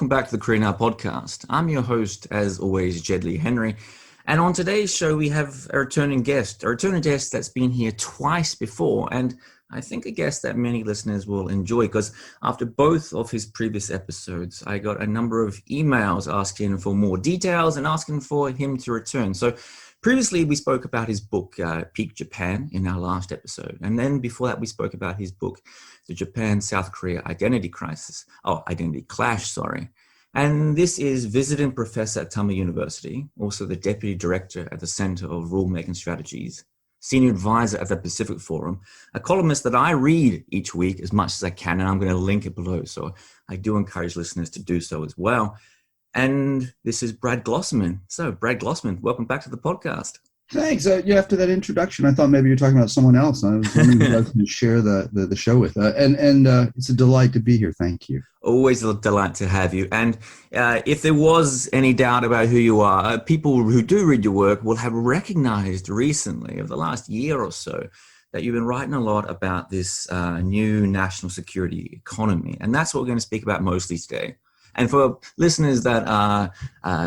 welcome back to the Korea Now podcast. I'm your host, as always, Jed Lea-Henry. And on today's show, we have a returning guest that's been here twice before. And I think a guest that many listeners will enjoy, because after both of his previous episodes, I got a number of emails asking for more details and asking for him to return. So previously, we spoke about his book, Peak Japan, in our last episode. And then before that, we spoke about his book, The Japan-South Korea Identity Clash. And this is visiting professor at Tama University, also the deputy director at the Center of Rulemaking Strategies, senior advisor at the Pacific Forum, a columnist that I read each week as much as I can, and I'm going to link it below. So I do encourage listeners to do so as well. And this is Brad Glosserman. So Brad Glosserman, welcome back to the podcast. Thanks. After that introduction, I thought maybe you were talking about someone else. I was wondering who I was going to share the show with. And it's a delight to be here. Thank you. Always a delight to have you. And if there was any doubt about who you are, people who do read your work will have recognized recently, over the last year or so, that you've been writing a lot about this new national security economy. And that's what we're going to speak about mostly today. And for listeners that are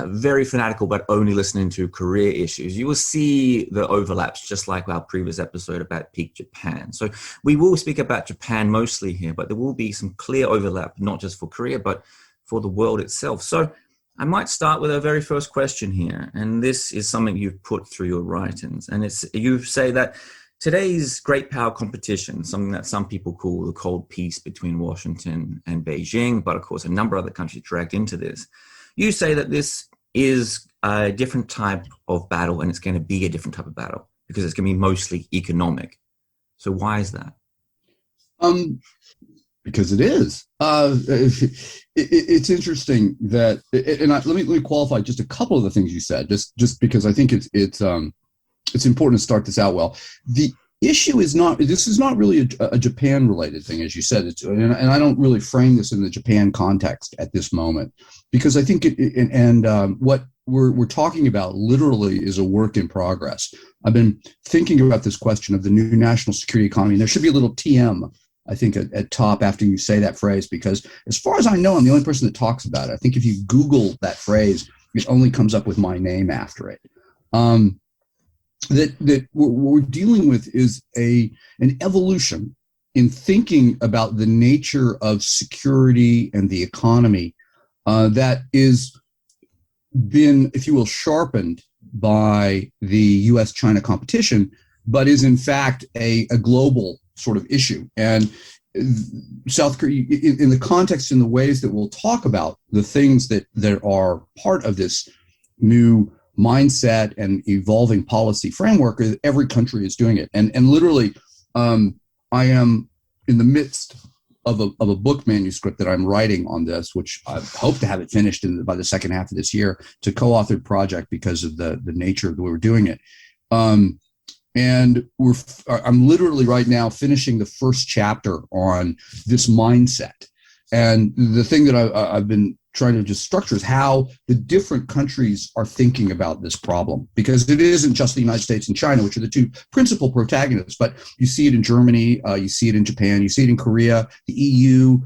very fanatical but only listening to career issues, you will see the overlaps, just like our previous episode about Peak Japan. So we will speak about Japan mostly here, but there will be some clear overlap, not just for Korea, but for the world itself. So I might start with our very first question here. And this is something you've put through your writings. And you say that today's great power competition, something that some people call the cold peace between Washington and Beijing, but of course a number of other countries dragged into this. You say that this is a different type of battle, and it's going to be a different type of battle because it's going to be mostly economic. So why is that? Because it is. It's interesting that, and let me qualify just a couple of the things you said, just because I think it's important to start this out well. The issue is this is not really a Japan-related thing, as you said. And I don't really frame this in the Japan context at this moment, because I think what we're talking about literally is a work in progress. I've been thinking about this question of the new national security economy, and there should be a little TM, I think, at top after you say that phrase, because as far as I know, I'm the only person that talks about it. I think if you Google that phrase, it only comes up with my name after it. That what we're dealing with is an evolution in thinking about the nature of security and the economy that is been, if you will, sharpened by the U.S.-China competition, but is in fact a global sort of issue. And South Korea, in the context, in the ways that we'll talk about the things that are part of this new mindset and evolving policy framework, every country is doing it. And literally, I am in the midst of a book manuscript that I'm writing on this, which I hope to have it finished by the second half of this year. It's a co-authored project because of the nature of the way we're doing it. And I'm literally right now finishing the first chapter on this mindset. And the thing that I've been trying to just structure is how the different countries are thinking about this problem, because it isn't just the United States and China, which are the two principal protagonists, but you see it in Germany, you see it in Japan, you see it in Korea, the EU,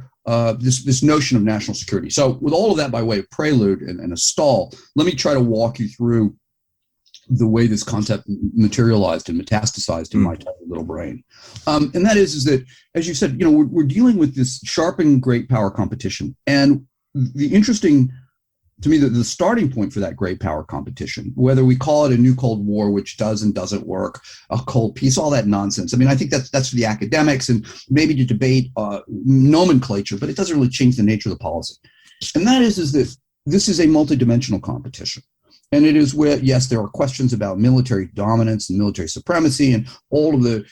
this notion of national security. So with all of that by way of prelude and a stall, let me try to walk you through the way this concept materialized and metastasized in my tiny little brain. And that is that, as you said, we're dealing with this sharpened great power competition. And the interesting, to me, the starting point for that great power competition, whether we call it a new Cold War, which does and doesn't work, a cold peace, all that nonsense. I mean, I think that's for the academics and maybe to debate nomenclature, but it doesn't really change the nature of the policy. And that is that this is a multidimensional competition. And it is where, yes, there are questions about military dominance and military supremacy and all of the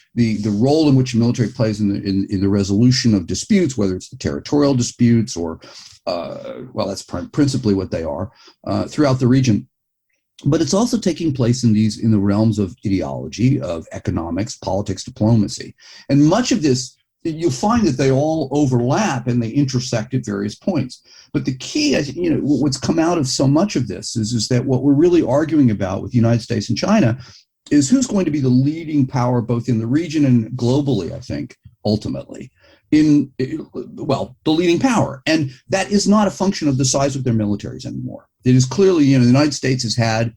role in which the military plays in the resolution of disputes, whether it's the territorial disputes or, that's principally what they are throughout the region. But it's also taking place in the realms of ideology, of economics, politics, diplomacy. And much of this, you'll find that they all overlap and they intersect at various points. But the key, what's come out of so much of this is that what we're really arguing about with the United States and China is who's going to be the leading power both in the region and globally, I think, ultimately. the leading power. And that is not a function of the size of their militaries anymore. It is clearly, the United States has had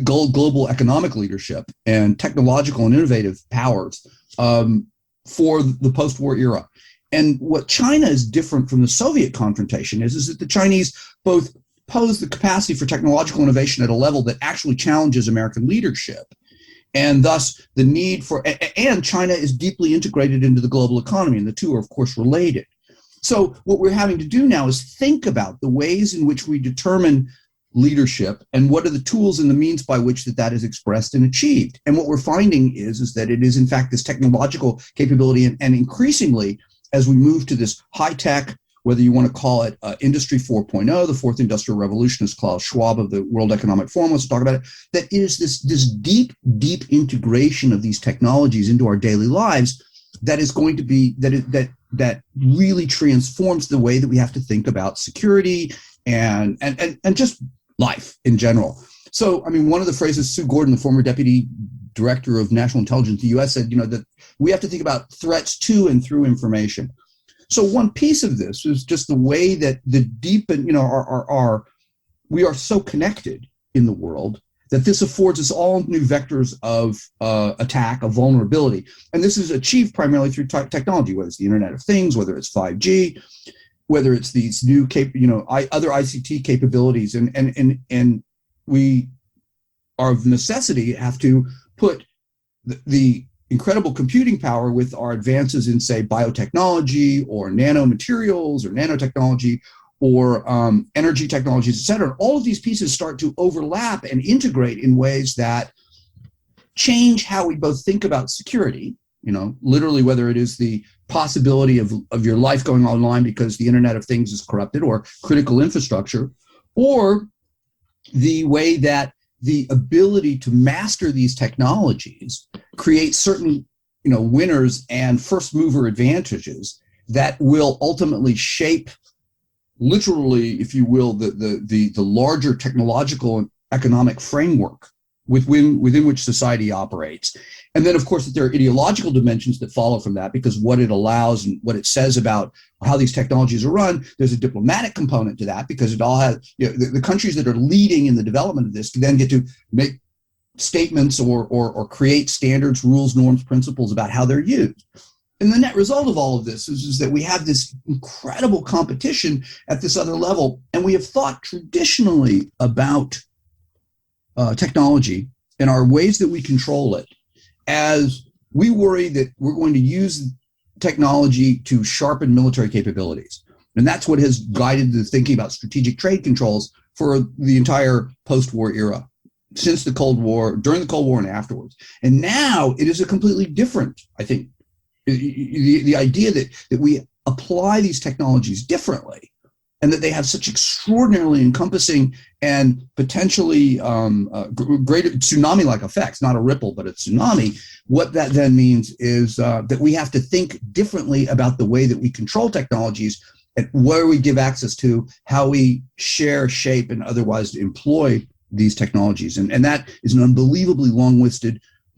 global economic leadership and technological and innovative powers for the post-war era. And what China is different from the Soviet confrontation is that the Chinese both pose the capacity for technological innovation at a level that actually challenges American leadership. And thus the need for, and China is deeply integrated into the global economy, and the two are, of course, related. So what we're having to do now is think about the ways in which we determine leadership and what are the tools and the means by which that is expressed and achieved. And what we're finding is that it is, in fact, this technological capability, and increasingly, as we move to this high-tech, whether you want to call it Industry 4.0, the fourth industrial revolution, as Klaus Schwab of the World Economic Forum wants to talk about it, that is this deep, deep integration of these technologies into our daily lives that is going to be, that really transforms the way that we have to think about security and just life in general. So, I mean, one of the phrases Sue Gordon, the former deputy director of national intelligence in the U.S., said, that we have to think about threats to and through information. So one piece of this is just the way that the deep and, we are so connected in the world that this affords us all new vectors of attack, of vulnerability. And this is achieved primarily through technology, whether it's the Internet of Things, whether it's 5G, whether it's these new other ICT capabilities. And we are of necessity have to put the incredible computing power with our advances in, say, biotechnology or nanomaterials or nanotechnology or energy technologies, et cetera. All of these pieces start to overlap and integrate in ways that change how we both think about security, literally whether it is the possibility of your life going online because the Internet of Things is corrupted or critical infrastructure, or the way that the ability to master these technologies create certain, winners and first mover advantages that will ultimately shape, literally, if you will, the larger technological and economic framework within which society operates. And then, of course, that there are ideological dimensions that follow from that, because what it allows and what it says about how these technologies are run, there's a diplomatic component to that, because it all has, the countries that are leading in the development of this can then get to make statements or create standards, rules, norms, principles about how they're used. And the net result of all of this is that we have this incredible competition at this other level. And we have thought traditionally about technology and our ways that we control it, as we worry that we're going to use technology to sharpen military capabilities. And that's what has guided the thinking about strategic trade controls for the entire post-war era, since the Cold War, during the Cold War and afterwards. And now it is a completely different, I think, the idea that we apply these technologies differently, and that they have such extraordinarily encompassing and potentially greater tsunami-like effects, not a ripple, but a tsunami. What that then means is that we have to think differently about the way that we control technologies and where we give access to, how we share, shape, and otherwise employ these technologies. And that is an unbelievably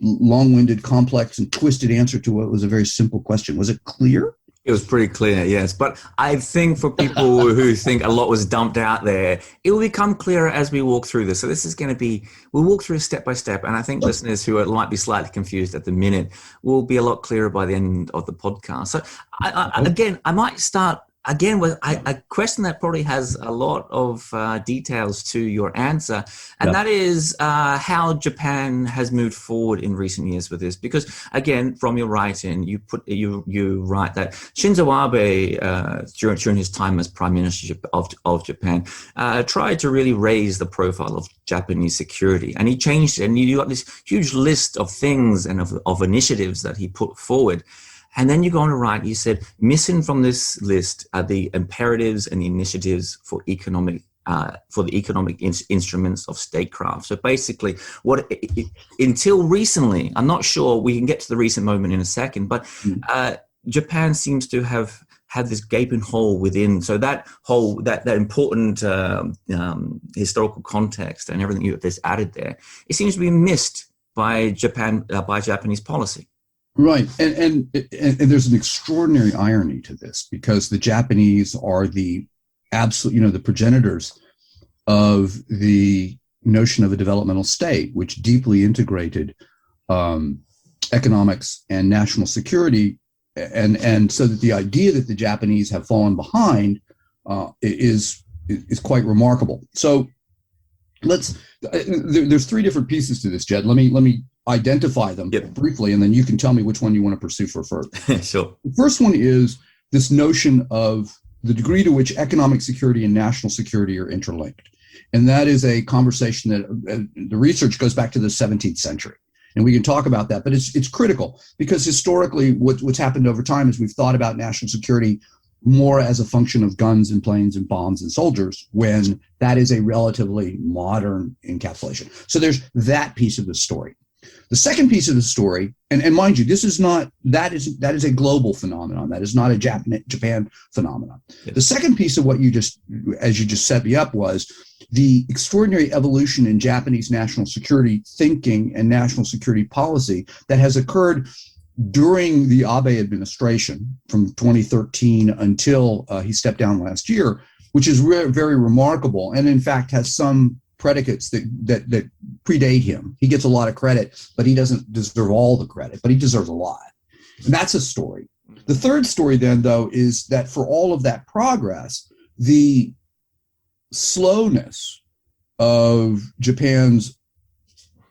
long-winded, complex, and twisted answer to what was a very simple question. Was it clear? It was pretty clear, yes. But I think for people who think a lot was dumped out there, it will become clearer as we walk through this. So this is going to be, we'll walk through step by step. And I think listeners who might be slightly confused at the minute will be a lot clearer by the end of the podcast. So I might start again with a question that probably has a lot of details to your answer, and that is how Japan has moved forward in recent years with this. Because again, from your writing, you write that Shinzo Abe, during his time as Prime Minister of Japan, tried to really raise the profile of Japanese security, and he changed it. And you got this huge list of things and of initiatives that he put forward. And then you go on to write, you said, missing from this list are the imperatives and the initiatives for the economic instruments of statecraft. So basically, until recently, I'm not sure, we can get to the recent moment in a second, but Japan seems to have had this gaping hole within. So that whole, that important historical context and everything that's added there, it seems to be missed by Japanese policy. Right. And there's an extraordinary irony to this because the Japanese are the absolute, the progenitors of the notion of a developmental state, which deeply integrated economics and national security. And so that the idea that the Japanese have fallen behind is quite remarkable. So there's three different pieces to this, Jed. Let me identify them briefly, and then you can tell me which one you want to pursue for further. Sure. The first one is this notion of the degree to which economic security and national security are interlinked. And that is a conversation that the research goes back to the 17th century. And we can talk about that, but it's critical because historically what's happened over time is we've thought about national security more as a function of guns and planes and bombs and soldiers, when that is a relatively modern encapsulation. So there's that piece of the story. The second piece of the story, and mind you, this is not, that is a global phenomenon. That is not a Japan phenomenon. Yes. The second piece of what as you just set me up, was the extraordinary evolution in Japanese national security thinking and national security policy that has occurred during the Abe administration from 2013 until he stepped down last year, which is very remarkable, and in fact has some predicates that predate him. He gets a lot of credit, but he doesn't deserve all the credit, but he deserves a lot. And that's a story. The third story then, though, is that for all of that progress, the slowness of Japan's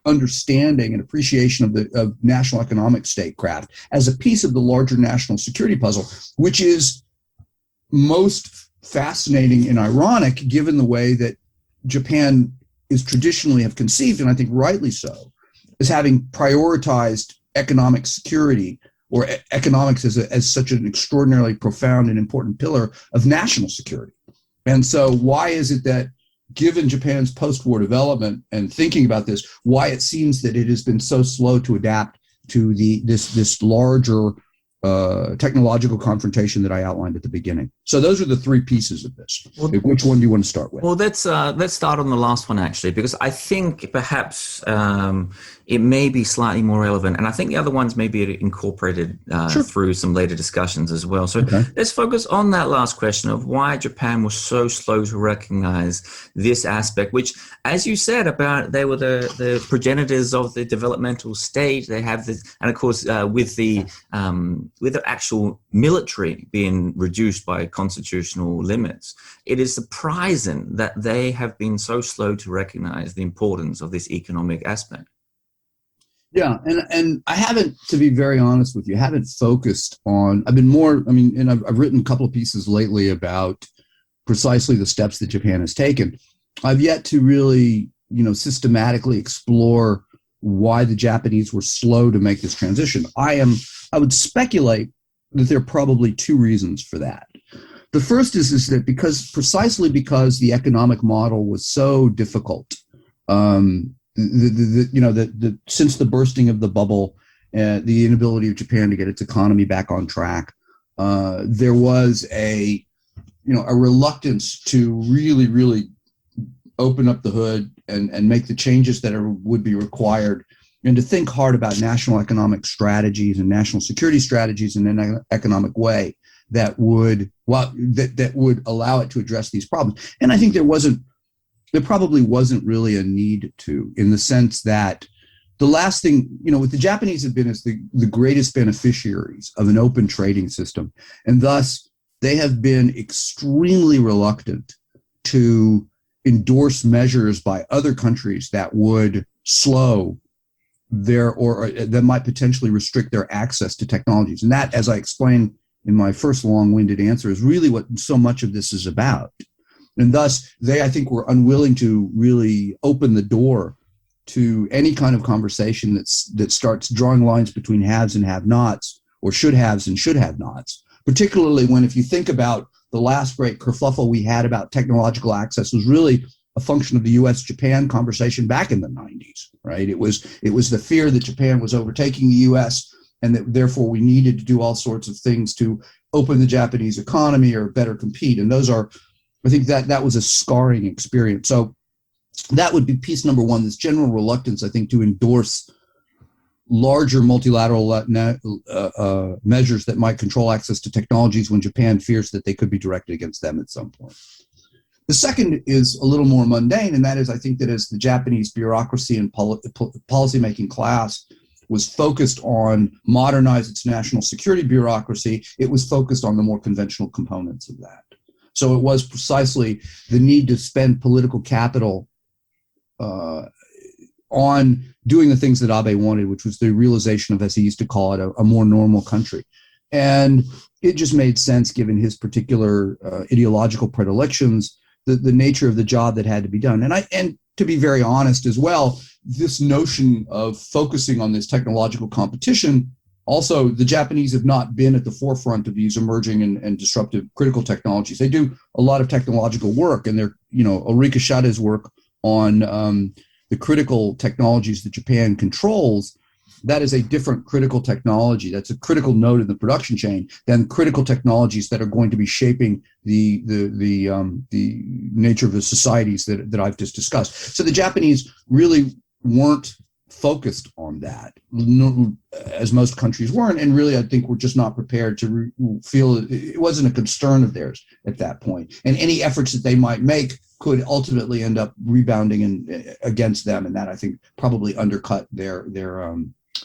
understanding and appreciation of national economic statecraft as a piece of the larger national security puzzle, which is most fascinating and ironic given the way that Japan is traditionally have conceived, and I think rightly so, as having prioritized economic security or economics as such an extraordinarily profound and important pillar of national security. And so why is it that, given Japan's post-war development and thinking about this, why it seems that it has been so slow to adapt to this larger technological confrontation that I outlined at the beginning? So those are the three pieces of this. Well, which one do you want to start with? Well, let's start on the last one, actually, because I think perhaps it may be slightly more relevant, and I think the other ones may be incorporated through some later discussions as well. So let's focus on that last question of why Japan was so slow to recognize this aspect, which, as you said, about they were the progenitors of the developmental state. They have this, and of course, with the actual military being reduced by constitutional limits, it is surprising that they have been so slow to recognize the importance of this economic aspect. Yeah, and I haven't, to be very honest with you, haven't focused on, I've been more, and I've written a couple of pieces lately about precisely the steps that Japan has taken. I've yet to really, systematically explore why the Japanese were slow to make this transition. I would speculate that there are probably two reasons for that. The first is that precisely because the economic model was so difficult, since the bursting of the bubble, the inability of Japan to get its economy back on track, there was a reluctance to really, really open up the hood and make the changes that would be required, and to think hard about national economic strategies and national security strategies in an economic way that would allow it to address these problems. And I think there probably wasn't really a need to, in the sense that the last thing, what the Japanese have been is the greatest beneficiaries of an open trading system. And thus, they have been extremely reluctant to endorse measures by other countries that would slow or that might potentially restrict their access to technologies. And that, as I explained in my first long-winded answer, is really what so much of this is about. And thus, I think, were unwilling to really open the door to any kind of conversation that starts drawing lines between haves and have-nots, or should-haves and should-have-nots, particularly when, if you think about the last great kerfuffle we had about technological access, was really a function of the U.S.-Japan conversation back in the 90s, right? It was the fear that Japan was overtaking the U.S., and that therefore we needed to do all sorts of things to open the Japanese economy or better compete. And those are, I think that was a scarring experience. So that would be piece number one, this general reluctance, I think, to endorse larger multilateral measures that might control access to technologies when Japan fears that they could be directed against them at some point. The second is a little more mundane, and that is, I think that as the Japanese bureaucracy and policymaking class was focused on modernize its national security bureaucracy, it was focused on the more conventional components of that. So it was precisely the need to spend political capital on doing the things that Abe wanted, which was the realization of, as he used to call it, a more normal country. And it just made sense, given his particular ideological predilections, the nature of the job that had to be done. And to be very honest as well, this notion of focusing on this technological competition, also the Japanese have not been at the forefront of these emerging and disruptive critical technologies. They do a lot of technological work, and they're, Ulrike Schade's work on the critical technologies that Japan controls, that is a different critical technology. That's a critical node in the production chain than critical technologies that are going to be shaping the nature of the societies that I've just discussed. So the Japanese really weren't focused on that, as most countries weren't, and really I think we're just not prepared to feel it wasn't a concern of theirs at that point. And any efforts that they might make could ultimately end up rebounding against them, and that I think probably undercut their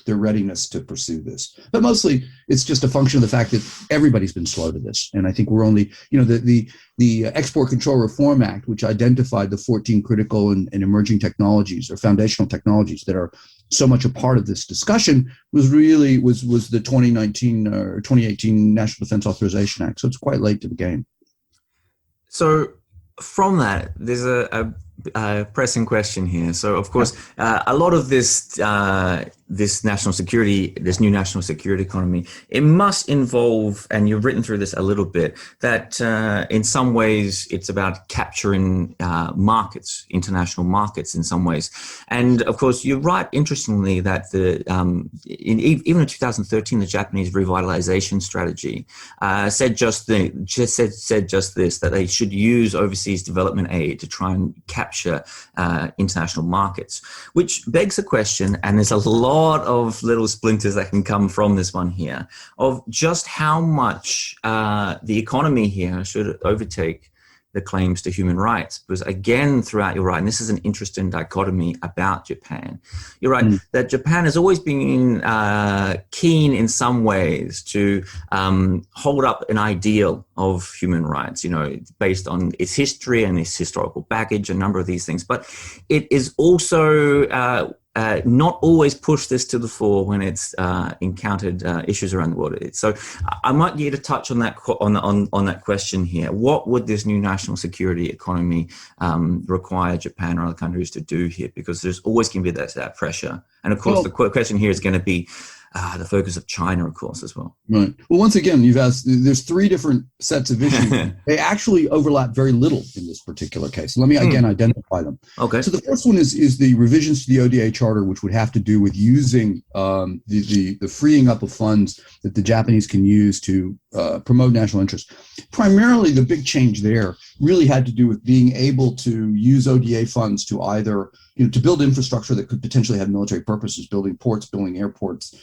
readiness to pursue this. But mostly it's just a function of the fact that everybody's been slow to this. And I think we're only, the Export Control Reform Act, which identified the 14 critical and emerging technologies or foundational technologies that are so much a part of this discussion, was the 2019 or 2018 National Defense Authorization Act. So it's quite late to the game. So from that, there's a pressing question here. So, of course, a lot of this national security, this new national security economy, it must involve, and you've written through this a little bit, that in some ways it's about capturing markets, international markets in some ways. And of course, you're right, interestingly, that even in 2013, the Japanese revitalization strategy said just this, that they should use overseas development aid to try and capture international markets, which begs a question, and there's a lot of little splinters that can come from this one here, of just how much the economy here should overtake the claims to human rights. Because again, throughout, you're right, and this is an interesting dichotomy about Japan. You're right, that Japan has always been keen in some ways to hold up an ideal of human rights, based on its history and its historical baggage, a number of these things. But it is also not always push this to the fore when it's encountered issues around the world. So I might get you to touch on that on that question here. What would this new national security economy require Japan or other countries to do here? Because there's always going to be that pressure. And of course, the question here is going to be the focus of China, of course, as well. Right. Well, once again, you've asked, there's three different sets of issues. They actually overlap very little in this particular case. Let me again identify them. Okay. So the first one is the revisions to the Oda Charter, which would have to do with using the freeing up of funds that the Japanese can use to promote national interest. Primarily, the big change there really had to do with being able to use ODA funds to either, to build infrastructure that could potentially have military purposes, building ports, building airports,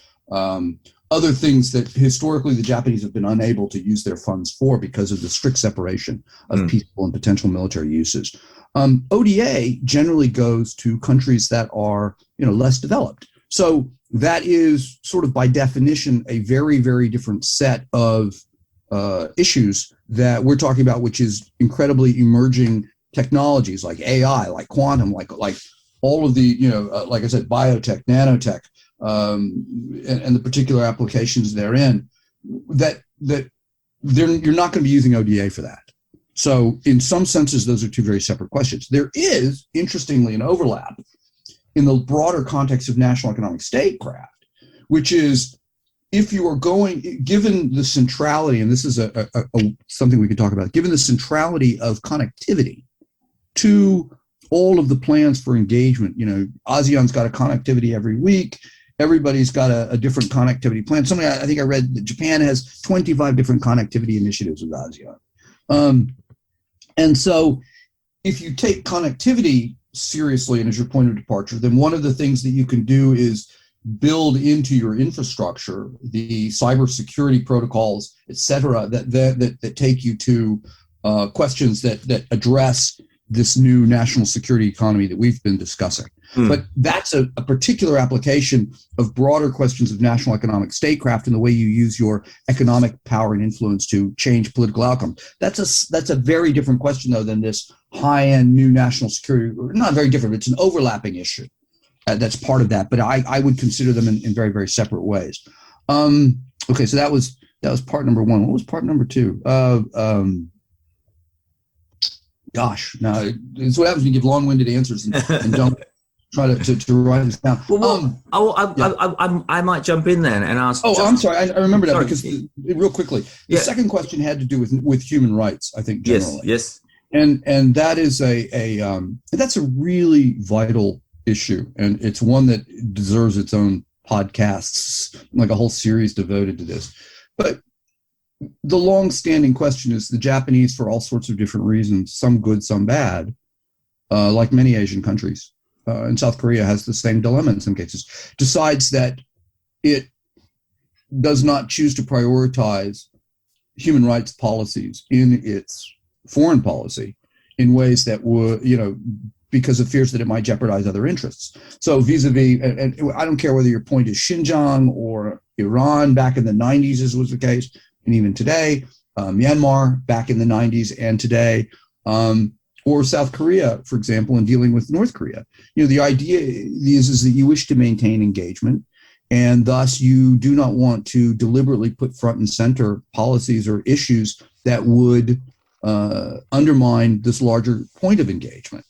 other things that historically the Japanese have been unable to use their funds for because of the strict separation of peaceful and potential military uses. ODA generally goes to countries that are, less developed. So that is sort of by definition a very, very different set of issues that we're talking about, which is incredibly emerging technologies like AI, like quantum, like all of the, like I said, biotech, nanotech, and the particular applications therein, that you're not going to be using ODA for that. So in some senses, those are two very separate questions. There is, interestingly, an overlap in the broader context of national economic statecraft, which is if you are going, given the centrality, and this is something we could talk about, given the centrality of connectivity to all of the plans for engagement, ASEAN's got a connectivity every week. Everybody's got a different connectivity plan. I think I read that Japan has 25 different connectivity initiatives with ASEAN. And so if you take connectivity seriously and as your point of departure, then one of the things that you can do is build into your infrastructure the cybersecurity protocols, et cetera, that take you to questions that address this new national security economy that we've been discussing. But that's a particular application of broader questions of national economic statecraft and the way you use your economic power and influence to change political outcomes. That's a very different question, though, than this high-end new national security. Not very different. It's an overlapping issue that's part of that. But I would consider them in very, very separate ways. Okay, so that was part number one. What was part number two? Gosh, now it's what happens when you give long-winded answers and don't try to write this down. I might jump in then and ask. I'm sorry. I remember that because real quickly, the second question had to do with human rights. I think generally. Yes. And that is that's a really vital issue, and it's one that deserves its own podcasts, like a whole series devoted to this. But the long-standing question is the Japanese, for all sorts of different reasons, some good, some bad, like many Asian countries, and South Korea has the same dilemma in some cases, decides that it does not choose to prioritize human rights policies in its foreign policy in ways that would, because of fears that it might jeopardize other interests. So vis-a-vis, and I don't care whether your point is Xinjiang or Iran back in the 90s, as was the case, and even today, Myanmar back in the 90s and today, or South Korea, for example, in dealing with North Korea. The idea is that you wish to maintain engagement, and thus you do not want to deliberately put front and center policies or issues that would undermine this larger point of engagement.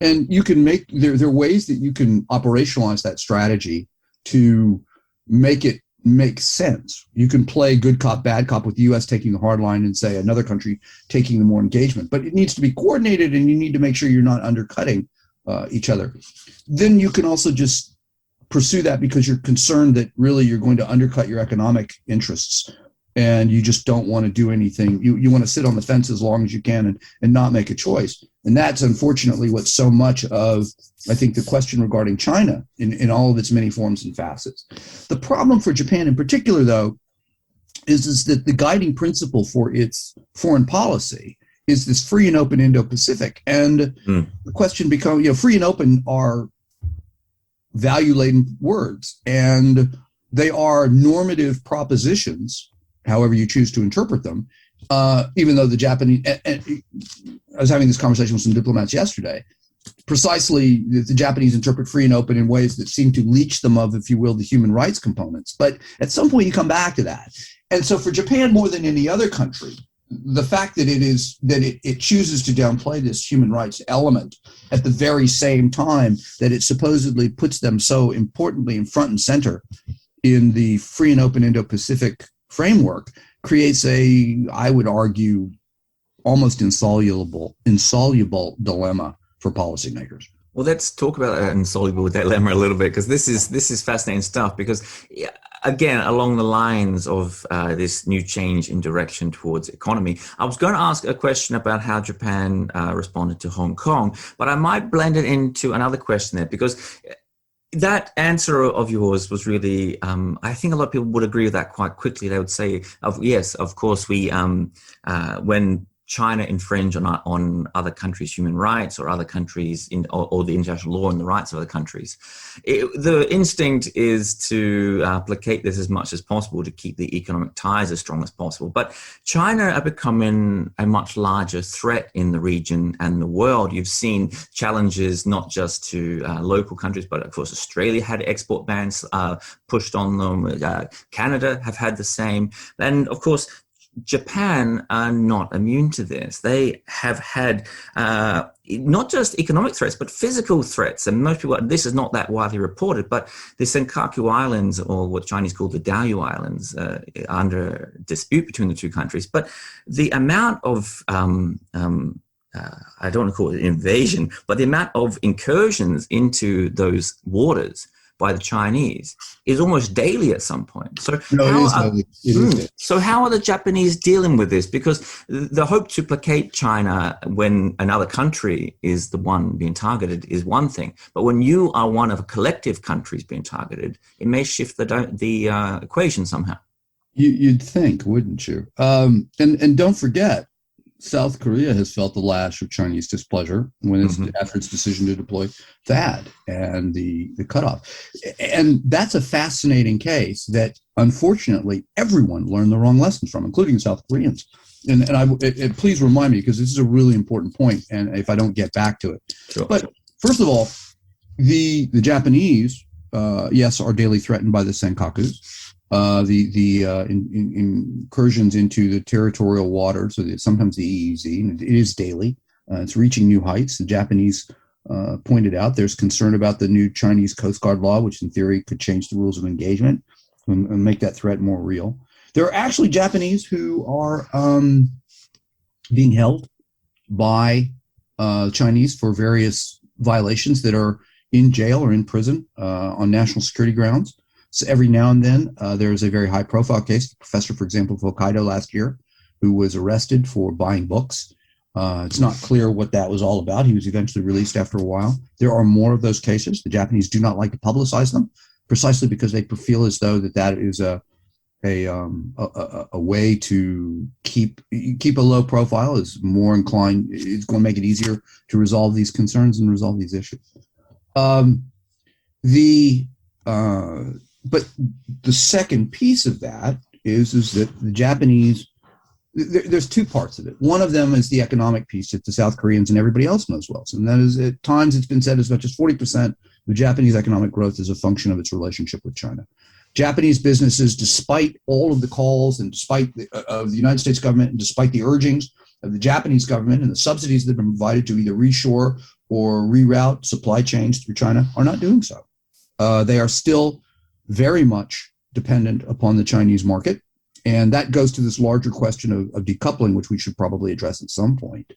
And you can there are ways that you can operationalize that strategy to make it make sense. You can play good cop, bad cop with the U.S. taking the hard line and say another country taking the more engagement. But it needs to be coordinated, and you need to make sure you're not undercutting each other. Then you can also just pursue that because you're concerned that really you're going to undercut your economic interests, and you just don't want to do anything. You want to sit on the fence as long as you can and not make a choice. And that's unfortunately what so much of, I think, the question regarding China in all of its many forms and facets. The problem for Japan in particular, though, is that the guiding principle for its foreign policy is this free and open Indo-Pacific. And the question becomes, free and open are value-laden words, and they are normative propositions, however you choose to interpret them, even though the Japanese, and I was having this conversation with some diplomats yesterday, precisely the Japanese interpret free and open in ways that seem to leach them of, if you will, the human rights components. But at some point you come back to that. And so for Japan, more than any other country, the fact that it chooses to downplay this human rights element at the very same time that it supposedly puts them so importantly in front and center in the free and open Indo-Pacific framework creates I would argue, almost insoluble dilemma for policymakers. Well, let's talk about that insoluble dilemma a little bit, because this is fascinating stuff. Because again, along the lines of this new change in direction towards economy, I was going to ask a question about how Japan responded to Hong Kong, but I might blend it into another question there, because that answer of yours was really, I think a lot of people would agree with that quite quickly. They would say, yes, of course, when China infringe on other countries' human rights, or other countries or the international law and the rights of other countries, the instinct is to placate this as much as possible to keep the economic ties as strong as possible. But China are becoming a much larger threat in the region and the world. You've seen challenges not just to local countries, but of course Australia had export bans pushed on them. Canada have had the same, and of course Japan are not immune to this. They have had not just economic threats, but physical threats. And most people, this is not that widely reported, but the Senkaku Islands, or what Chinese call the Diaoyu Islands, are under dispute between the two countries. But the amount of, I don't want to call it invasion, but the amount of incursions into those waters by the Chinese is almost daily at some point. So No, it is daily. It is daily. So how are the Japanese dealing with this? Because the hope to placate China when another country is the one being targeted is one thing, but when you are one of a collective countries being targeted, it may shift the equation somehow. You'd think, wouldn't you? And don't forget, South Korea has felt the lash of Chinese displeasure after its decision to deploy THAAD and the cutoff. And that's a fascinating case that, unfortunately, everyone learned the wrong lessons from, including South Koreans. And please remind me, because this is a really important point, and if I don't get back to it. Sure. But first of all, the Japanese, yes, are daily threatened by the Senkakus. The incursions into the territorial waters, so sometimes the EEZ, and it is daily. It's reaching new heights. The Japanese pointed out there's concern about the new Chinese Coast Guard law, which in theory could change the rules of engagement and make that threat more real. There are actually Japanese who are being held by Chinese for various violations that are in jail or in prison on national security grounds. So every now and then, there is a very high-profile case. A professor, for example, of Hokkaido last year, who was arrested for buying books. It's not clear what that was all about. He was eventually released after a while. There are more of those cases. The Japanese do not like to publicize them, precisely because they feel as though that is a way to keep a low profile. Is more inclined. It's going to make it easier to resolve these concerns and resolve these issues. But the second piece of that is that the Japanese, there's two parts of it. One of them is the economic piece that the South Koreans and everybody else knows well. So, and that is, at times it's been said as much as 40% of Japanese economic growth is a function of its relationship with China. Japanese businesses, despite all of the calls and despite of the United States government and despite the urgings of the Japanese government and the subsidies that have been provided to either reshore or reroute supply chains through China, are not doing so. They are still very much dependent upon the Chinese market. And that goes to this larger question of decoupling, which we should probably address at some point.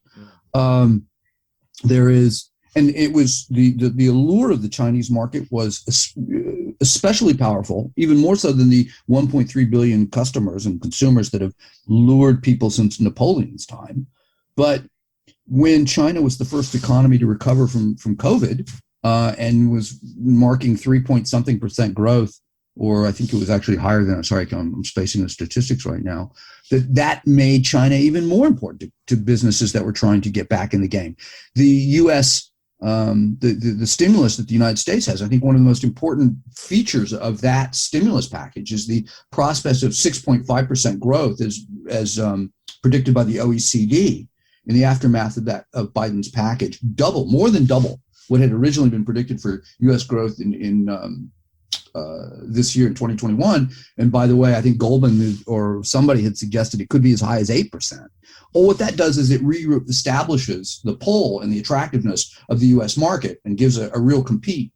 There is, and it was the allure of the Chinese market was especially powerful, even more so than the 1.3 billion customers and consumers that have lured people since Napoleon's time. But when China was the first economy to recover from COVID and was marking 3-point-something% growth, or I think it was actually higher than, I'm spacing the statistics right now, that made China even more important to businesses that were trying to get back in the game. The U.S., the stimulus that the United States has, I think one of the most important features of that stimulus package is the prospect of 6.5% growth as predicted by the OECD in the aftermath of Biden's package. More than double what had originally been predicted for U.S. growth in this year in 2021. And by the way, I think Goldman or somebody had suggested it could be as high as 8%. Well, what that does is it reestablishes the pull and the attractiveness of the U.S. market and gives a real competing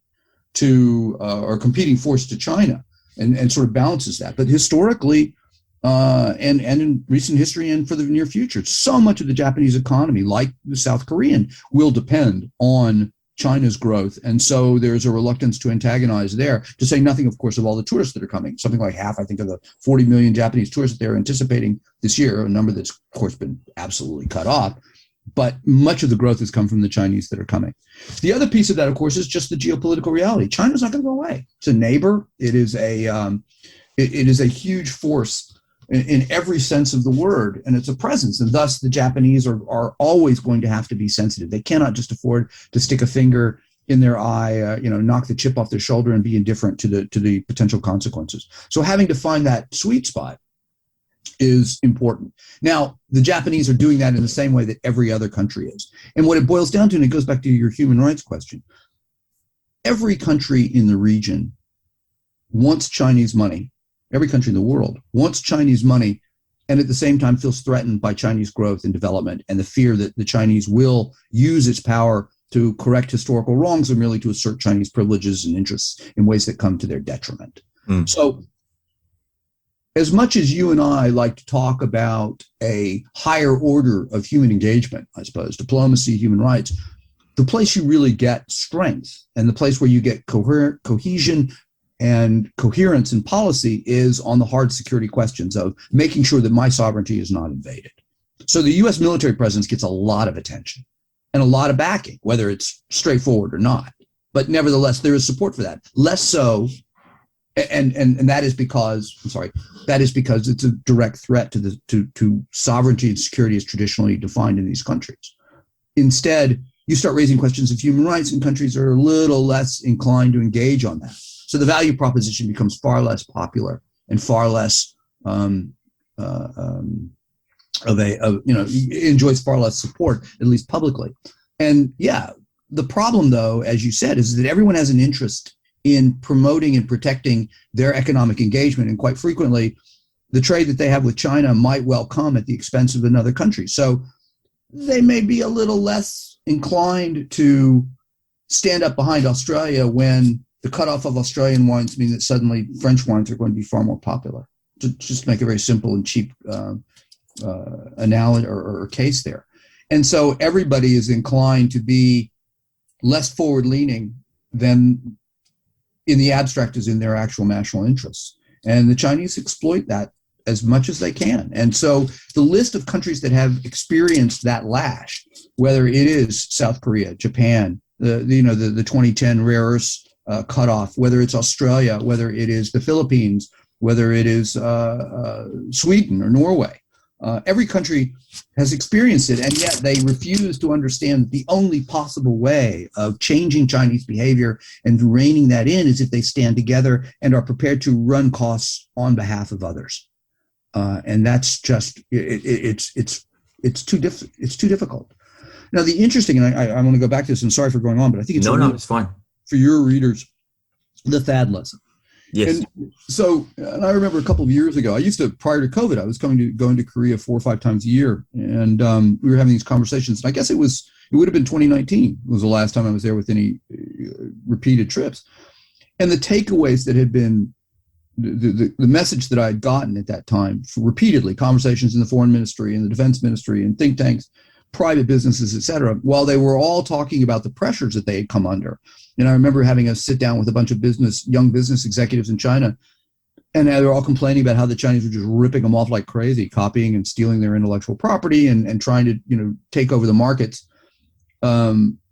force to China and sort of balances that. But historically, and in recent history and for the near future, so much of the Japanese economy, like the South Korean, will depend on China's growth. And so there's a reluctance to antagonize there, to say nothing, of course, of all the tourists that are coming. Something like half, I think, of the 40 million Japanese tourists that they're anticipating this year, a number that's, of course, been absolutely cut off. But much of the growth has come from the Chinese that are coming. The other piece of that, of course, is just the geopolitical reality. China's not going to go away. It's a neighbor. It is a huge force in every sense of the word, and it's a presence, and thus the Japanese are always going to have to be sensitive. They cannot just afford to stick a finger in their eye, knock the chip off their shoulder and be indifferent to the potential consequences. So having to find that sweet spot is important. Now, the Japanese are doing that in the same way that every other country is. And what it boils down to, and it goes back to your human rights question, every country in the region wants Chinese money. Every country in the world wants Chinese money, and at the same time feels threatened by Chinese growth and development and the fear that the Chinese will use its power to correct historical wrongs or merely to assert Chinese privileges and interests in ways that come to their detriment. So as much as you and I like to talk about a higher order of human engagement, I suppose, diplomacy, human rights, the place you really get strength and the place where you get cohesion and coherence in policy is on the hard security questions of making sure that my sovereignty is not invaded. So the U.S. military presence gets a lot of attention and a lot of backing, whether it's straightforward or not. But nevertheless, there is support for that. Less so, and that is because it's a direct threat to sovereignty and security as traditionally defined in these countries. Instead, you start raising questions of human rights, and countries are a little less inclined to engage on that. So the value proposition becomes far less popular and far less enjoys far less support, at least publicly. And yeah, the problem, though, as you said, is that everyone has an interest in promoting and protecting their economic engagement, and quite frequently, the trade that they have with China might well come at the expense of another country. So they may be a little less inclined to stand up behind Australia when the cutoff of Australian wines mean that suddenly French wines are going to be far more popular. To just make a very simple and cheap analogy or case there. And so everybody is inclined to be less forward-leaning than in the abstract is in their actual national interests. And the Chinese exploit that as much as they can. And so the list of countries that have experienced that lash, whether it is South Korea, Japan, the 2010 rare earths cutoff, whether it's Australia, whether it is the Philippines, whether it is Sweden or Norway, every country has experienced it, and yet they refuse to understand that the only possible way of changing Chinese behavior and reining that in is if they stand together and are prepared to run costs on behalf of others. And that's just it's too difficult. Now, the interesting, and I want to go back to this, and sorry for going on, but I think it's fine for your readers, the THAAD lesson. Yes. And I remember a couple of years ago, prior to COVID, I was going to Korea 4 or 5 times a year. And we were having these conversations. And I guess it would have been 2019 was the last time I was there with any repeated trips. And the takeaways that had been, the message that I had gotten at that time, repeatedly, conversations in the foreign ministry and the defense ministry and think tanks, private businesses, et cetera, while they were all talking about the pressures that they had come under. And I remember having a sit down with a bunch of young business executives in China, and they were all complaining about how the Chinese were just ripping them off like crazy, copying and stealing their intellectual property and trying to, take over the markets.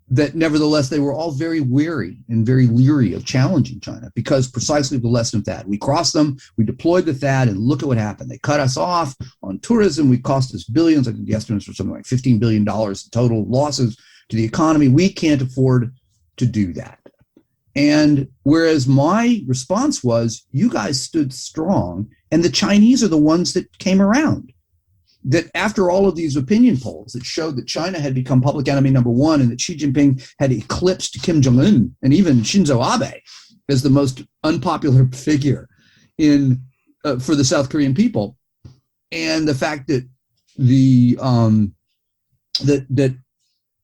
That nevertheless, they were all very wary and very leery of challenging China because precisely the lesson of THAAD. We crossed them, we deployed the THAAD, and look at what happened. They cut us off on tourism. We cost us billions. I think the estimates were something like $15 billion in total losses to the economy. We can't afford to do that. And whereas my response was, you guys stood strong, and the Chinese are the ones that came around. That after all of these opinion polls that showed that China had become public enemy number one and that Xi Jinping had eclipsed Kim Jong-un and even Shinzo Abe as the most unpopular figure for the South Korean people, and the fact that that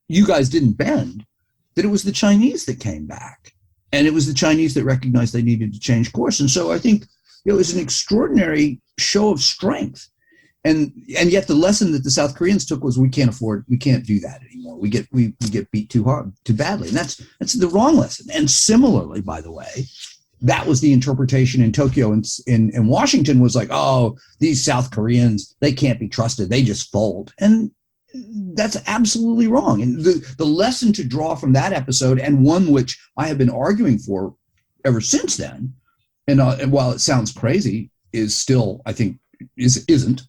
you guys didn't bend, that it was the Chinese that came back, and it was the Chinese that recognized they needed to change course. And so I think it was an extraordinary show of strength. And yet the lesson that the South Koreans took was we can't do that anymore. We get beat too badly. And that's the wrong lesson. And similarly, by the way, that was the interpretation in Tokyo and in Washington was like, oh, these South Koreans, they can't be trusted. They just fold. And that's absolutely wrong. And the lesson to draw from that episode, and one which I have been arguing for ever since then, and while it sounds crazy, is still, I think, isn't.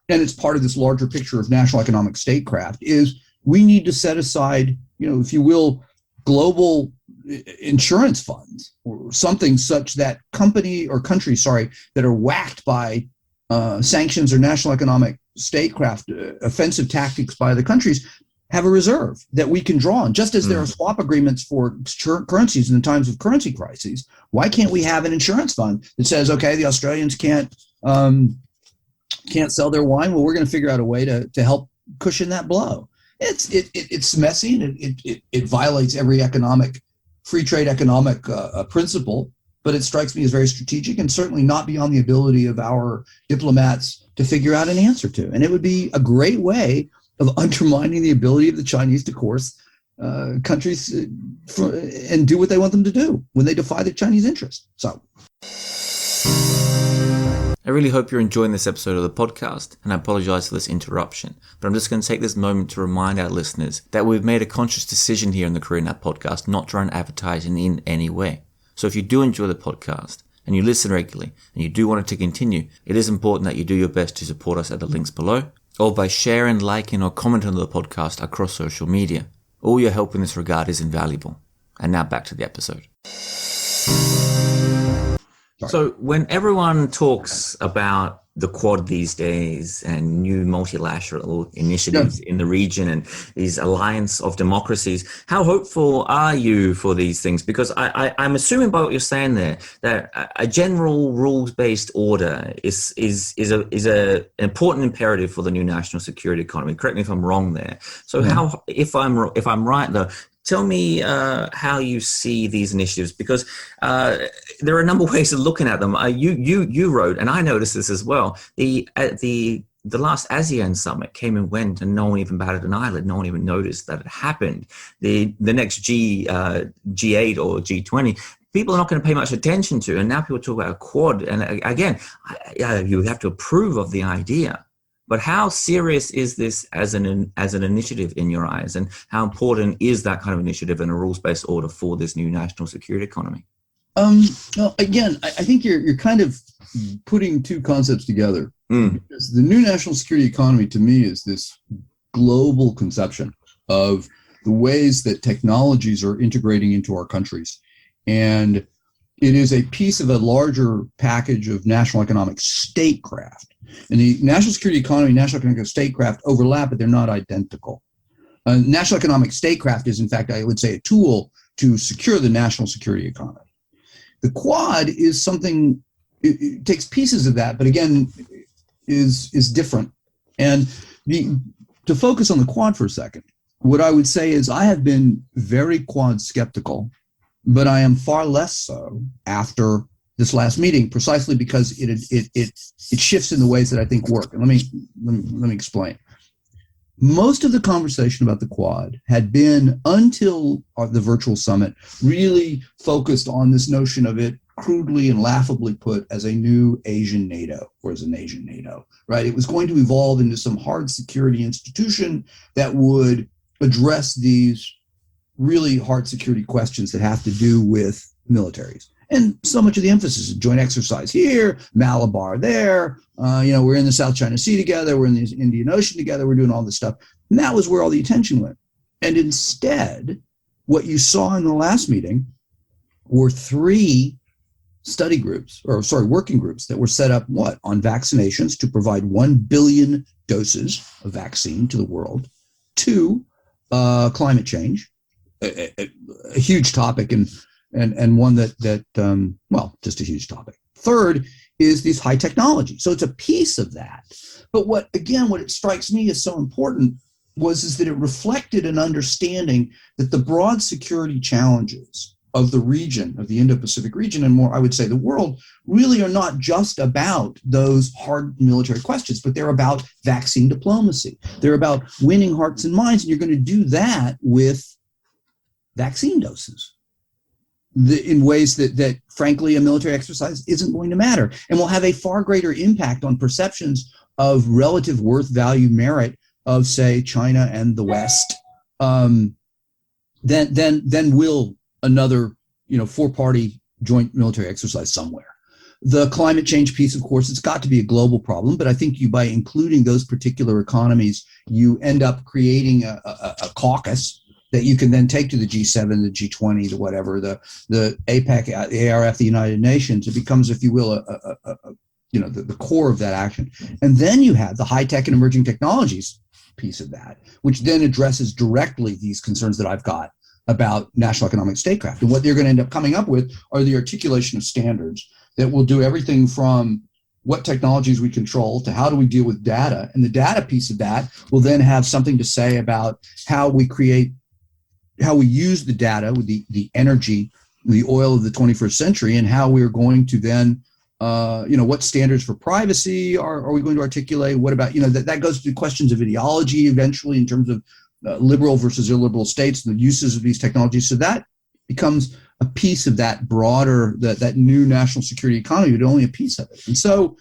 And it's part of this larger picture of national economic statecraft, is we need to set aside, if you will, global insurance funds or something such that countries that are whacked by sanctions or national economic statecraft, offensive tactics by the countries, have a reserve that we can draw on. Just as there are swap agreements for currencies in the times of currency crises, why can't we have an insurance fund that says, okay, the Australians can't sell their wine? Well, we're going to figure out a way to help cushion that blow. It's messy, and it violates every free trade economic principle, but it strikes me as very strategic and certainly not beyond the ability of our diplomats to figure out an answer to. And it would be a great way of undermining the ability of the Chinese to course countries and do what they want them to do when they defy the Chinese interest. So I really hope you're enjoying this episode of the podcast, and I apologize for this interruption, but I'm just going to take this moment to remind our listeners that we've made a conscious decision here in the Career Nap podcast not to try and advertise in any way. So if you do enjoy the podcast, and you listen regularly, and you do want it to continue, it is important that you do your best to support us at the links below, or by sharing, liking, or commenting on the podcast across social media. All your help in this regard is invaluable. And now back to the episode. So when everyone talks about the Quad these days and new multilateral initiatives in the region and these alliance of democracies, how hopeful are you for these things? Because I'm assuming by what you're saying there that a general rules-based order is a important imperative for the new national security economy. Correct me if I'm wrong there. So how, if I'm right though, tell me how you see these initiatives, because there are a number of ways of looking at them. You wrote, and I noticed this as well, the last ASEAN summit came and went, and no one even batted an eyelid. No one even noticed that it happened. The next G8 or G20, people are not going to pay much attention to, and now people talk about a Quad. And again, you have to approve of the idea. But how serious is this as an initiative in your eyes, and how important is that kind of initiative in a rules-based order for this new national security economy? Well, again, I think you're kind of putting two concepts together. Because the new national security economy, to me, is this global conception of the ways that technologies are integrating into our countries, and it is a piece of a larger package of national economic statecraft. And the national security economy, national economic statecraft overlap, but they're not identical. National economic statecraft is, in fact, I would say, a tool to secure the national security economy. The Quad is something, it takes pieces of that, but again, is different. And to focus on the Quad for a second, what I would say is I have been very Quad skeptical, but I am far less so after this last meeting, precisely because it shifts in the ways that I think work. And let me explain. Most of the conversation about the Quad had been, until the virtual summit, really focused on this notion of it, crudely and laughably put, as a new Asian NATO, or as an Asian NATO, right? It was going to evolve into some hard security institution that would address these really hard security questions that have to do with militaries. And so much of the emphasis is joint exercise here, Malabar there. We're in the South China Sea together. We're in the Indian Ocean together. We're doing all this stuff. And that was where all the attention went. And instead, what you saw in the last meeting were three working groups that were set up, on vaccinations to provide 1 billion doses of vaccine to the world. 2, climate change, a huge topic, and one just a huge topic. 3rd is these high technology. So it's a piece of that. But what it strikes me as so important is that it reflected an understanding that the broad security challenges of the region, of the Indo-Pacific region, and more, I would say, the world, really are not just about those hard military questions, but they're about vaccine diplomacy. They're about winning hearts and minds, and you're going to do that with vaccine doses. In ways that, frankly, a military exercise isn't going to matter, and will have a far greater impact on perceptions of relative worth, value, merit of, say, China and the West, than will another, 4-party joint military exercise somewhere. The climate change piece, of course, it's got to be a global problem, but I think by including those particular economies, you end up creating a caucus that you can then take to the G7, the G20, the whatever, the APEC, the ARF, the United Nations. It becomes, if you will, the core of that action. And then you have the high tech and emerging technologies piece of that, which then addresses directly these concerns that I've got about national economic statecraft. And what they're going to end up coming up with are the articulation of standards that will do everything from what technologies we control to how do we deal with data. And the data piece of that will then have something to say about how we use the data with the energy, the oil of the 21st century, and how we're going to then, what standards for privacy are we going to articulate? What about, that goes to questions of ideology eventually, in terms of liberal versus illiberal states, the uses of these technologies. So that becomes a piece of that broader, that new national security economy, but only a piece of it. And so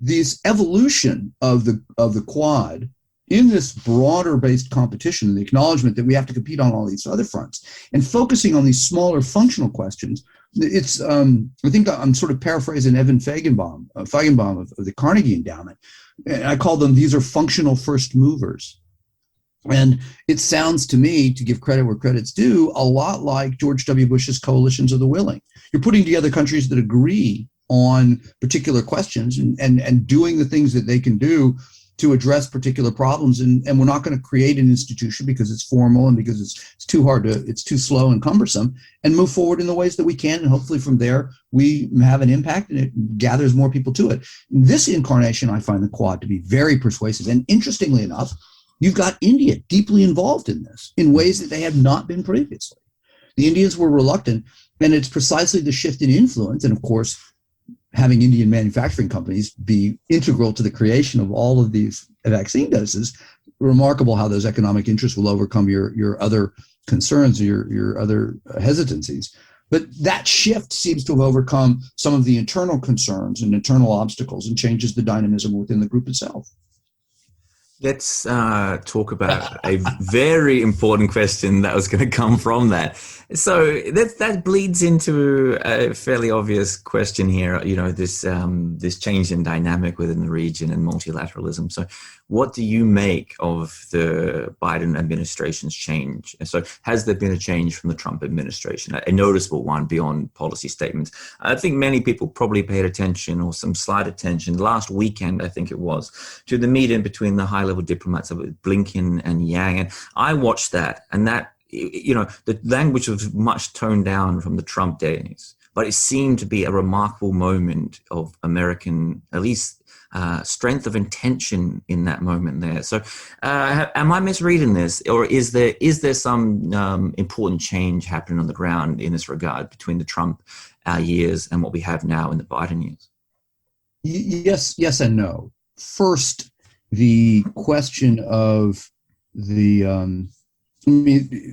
this evolution of the Quad in this broader based competition, the acknowledgement that we have to compete on all these other fronts and focusing on these smaller functional questions. It's I think I'm sort of paraphrasing Evan Feigenbaum of the Carnegie Endowment. And I call them, these are functional first movers. And it sounds to me, to give credit where credit's due, a lot like George W. Bush's coalitions of the willing. You're putting together countries that agree on particular questions and doing the things that they can do to address particular problems. And we're not going to create an institution because it's formal and because it's too hard it's too slow and cumbersome, and move forward in the ways that we can. And hopefully from there, we have an impact and it gathers more people to it. In this incarnation, I find the Quad to be very persuasive. And interestingly enough, you've got India deeply involved in this in ways that they have not been previously. The Indians were reluctant, and it's precisely the shift in influence. And of course, having Indian manufacturing companies be integral to the creation of all of these vaccine doses, remarkable how those economic interests will overcome your other concerns, your other hesitancies. But that shift seems to have overcome some of the internal concerns and internal obstacles and changes the dynamism within the group itself. Let's talk about a very important question that was going to come from that. So that bleeds into a fairly obvious question here. You know, this change in dynamic within the region and multilateralism. So, what do you make of the Biden administration's change? So, has there been a change from the Trump administration, a noticeable one beyond policy statements? I think many people probably paid attention, or some slight attention, last weekend, I think it was, to the meeting between the high-level diplomats of Blinken and Yang. And I watched that, and that, you know, the language was much toned down from the Trump days, but it seemed to be a remarkable moment of American, at least, strength of intention in that moment there. So am I misreading this, or is there some important change happening on the ground in this regard between the Trump years and what we have now in the Biden years? Yes and no. First, the question of the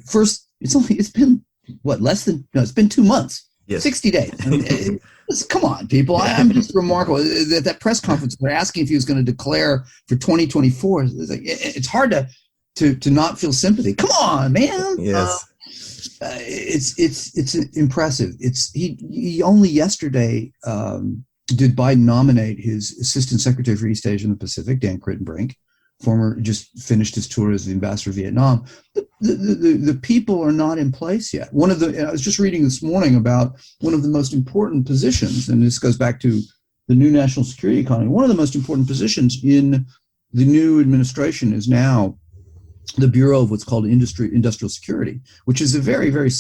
first, it's been it's been 2 months. Yes. 60 days. I mean, come on, people. I'm just remarkable. That press conference, they're asking if he was going to declare for 2024. It's hard to not feel sympathy. Come on, man. Yes. It's impressive. He only yesterday did Biden nominate his Assistant Secretary for East Asia and the Pacific, Dan Crittenbrink, just finished his tour as the ambassador of Vietnam. The people are not in place yet. I was just reading this morning about one of the most important positions, and this goes back to the new national security economy. One of the most important positions in the new administration is now the Bureau of what's called Industrial Security, which is a very, very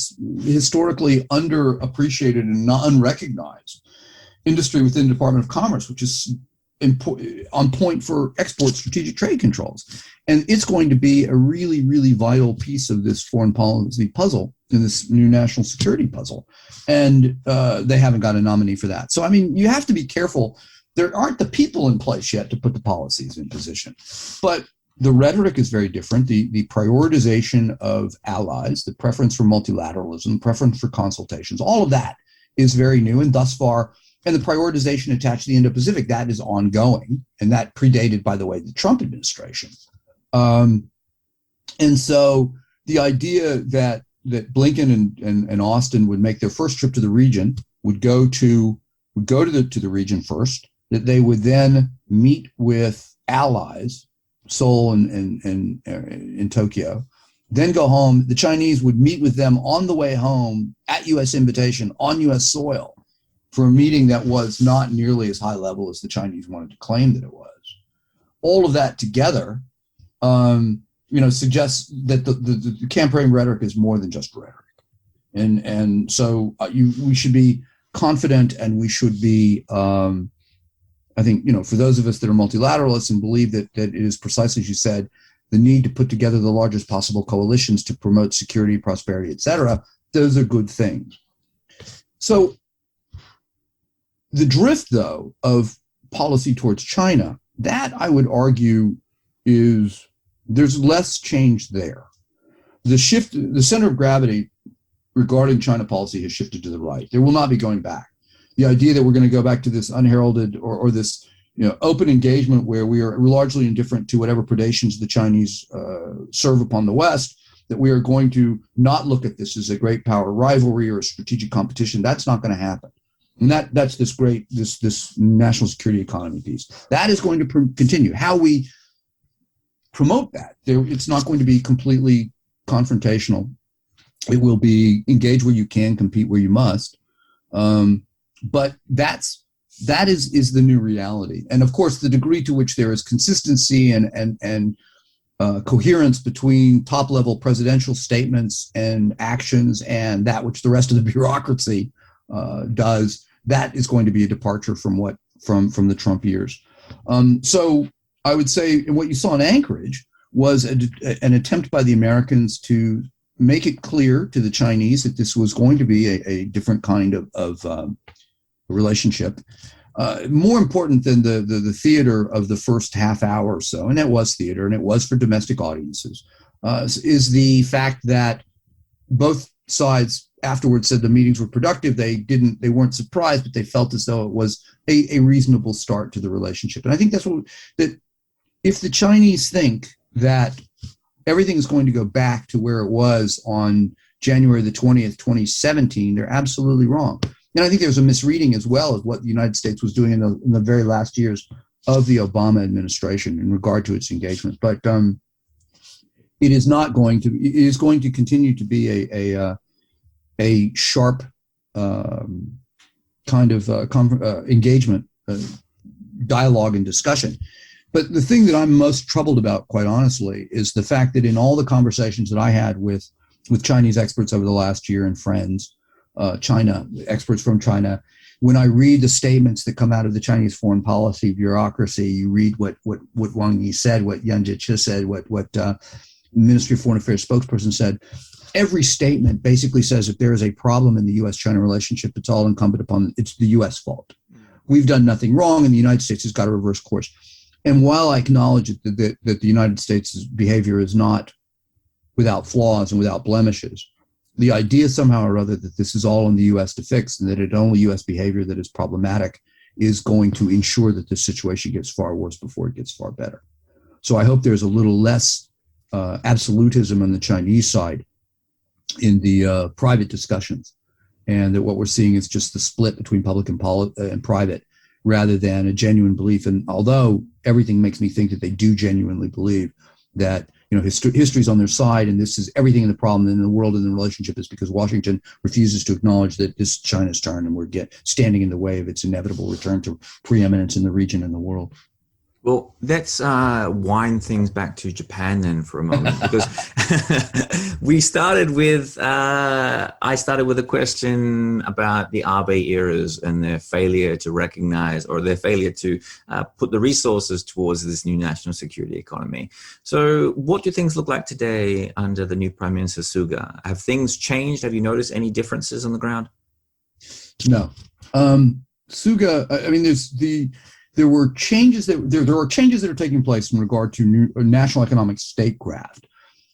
historically underappreciated and unrecognized industry within the Department of Commerce, which is on point for export strategic trade controls. And it's going to be a really, really vital piece of this foreign policy puzzle, in this new national security puzzle. And they haven't got a nominee for that. So, I mean, you have to be careful. There aren't the people in place yet to put the policies in position. But the rhetoric is very different. The prioritization of allies, the preference for multilateralism, preference for consultations, all of that is very new. And thus far, and the prioritization attached to the Indo-Pacific, that is ongoing. And that predated, by the way, the Trump administration. And so the idea that Blinken and Austin would make their first trip to the region, would go to the region first, that they would then meet with allies, Seoul and in Tokyo, then go home. The Chinese would meet with them on the way home at U.S. invitation on U.S. soil for a meeting that was not nearly as high level as the Chinese wanted to claim that it was. All of that together, suggests that the campaign rhetoric is more than just rhetoric, and so we should be confident, and we should be. I think, for those of us that are multilateralists and believe that it is precisely as you said, the need to put together the largest possible coalitions to promote security, prosperity, et cetera, those are good things. So the drift, though, of policy towards China, that I would argue there's less change there. the center of gravity regarding China policy has shifted to the right. There will not be going back. The idea that we're going to go back to this unheralded or this open engagement where we are largely indifferent to whatever predations the Chinese serve upon the West, that we are going to not look at this as a great power rivalry or a strategic competition, that's not going to happen. And that's this national security economy piece. That is going to continue. How we promote that, it's not going to be completely confrontational. It will be engage where you can, compete where you must. But that is the new reality. And of course, the degree to which there is consistency and coherence between top-level presidential statements and actions and that which the rest of the bureaucracy does, that is going to be a departure from the Trump years. So I would say what you saw in Anchorage was an attempt by the Americans to make it clear to the Chinese that this was going to be a different kind of relationship. More important than the theater of the first half hour or so, and it was theater and it was for domestic audiences, is the fact that both sides afterwards said the meetings were productive. They weren't surprised, but they felt as though it was a reasonable start to the relationship. And I think that if the Chinese think that everything is going to go back to where it was on January the 20th, 2017, they're absolutely wrong. And I think there's a misreading as well of what the United States was doing in the very last years of the Obama administration in regard to its engagement. But it is going to continue to be a sharp kind of engagement, dialogue and discussion. But the thing that I'm most troubled about, quite honestly, is the fact that in all the conversations that I had with Chinese experts over the last year and friends, experts from China, when I read the statements that come out of the Chinese foreign policy bureaucracy, you read what Wang Yi said, what Yang Jiechi said, what Ministry of Foreign Affairs spokesperson said. Every statement basically says if there is a problem in the U.S.-China relationship, it's all incumbent upon, it's the U.S. fault. We've done nothing wrong, and the United States has got to reverse course. And while I acknowledge that the United States' behavior is not without flaws and without blemishes, the idea somehow or other that this is all on the U.S. to fix and that it's only U.S. behavior that is problematic is going to ensure that this situation gets far worse before it gets far better. So I hope there's a little less absolutism on the Chinese side in the private discussions, and that what we're seeing is just the split between public and private rather than a genuine belief. And although everything makes me think that they do genuinely believe that history's on their side, and this is everything in the problem in the world and the relationship is because Washington refuses to acknowledge that this is China's turn and we're standing in the way of its inevitable return to preeminence in the region and the world. Well, let's wind things back to Japan then for a moment, because I started with a question about the Abe eras and their failure to recognize, or their failure to put the resources towards this new national security economy. So what do things look like today under the new Prime Minister Suga? Have things changed? Have you noticed any differences on the ground? No. Suga, I mean, there are changes that are taking place in regard to national economic statecraft,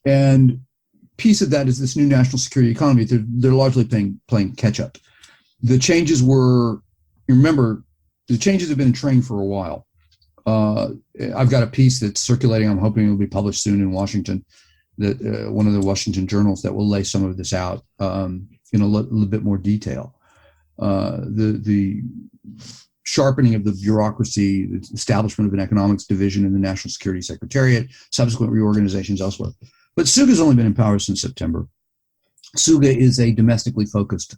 and piece of that is this new national security economy. They're largely playing catch up. The changes the changes have been in train for a while. I've got a piece that's circulating. I'm hoping it will be published soon in Washington, that one of the Washington journals, that will lay some of this out in a little bit more detail. The sharpening of the bureaucracy, the establishment of an economics division in the National Security Secretariat, subsequent reorganizations elsewhere. But Suga's only been in power since September. Suga is a domestically focused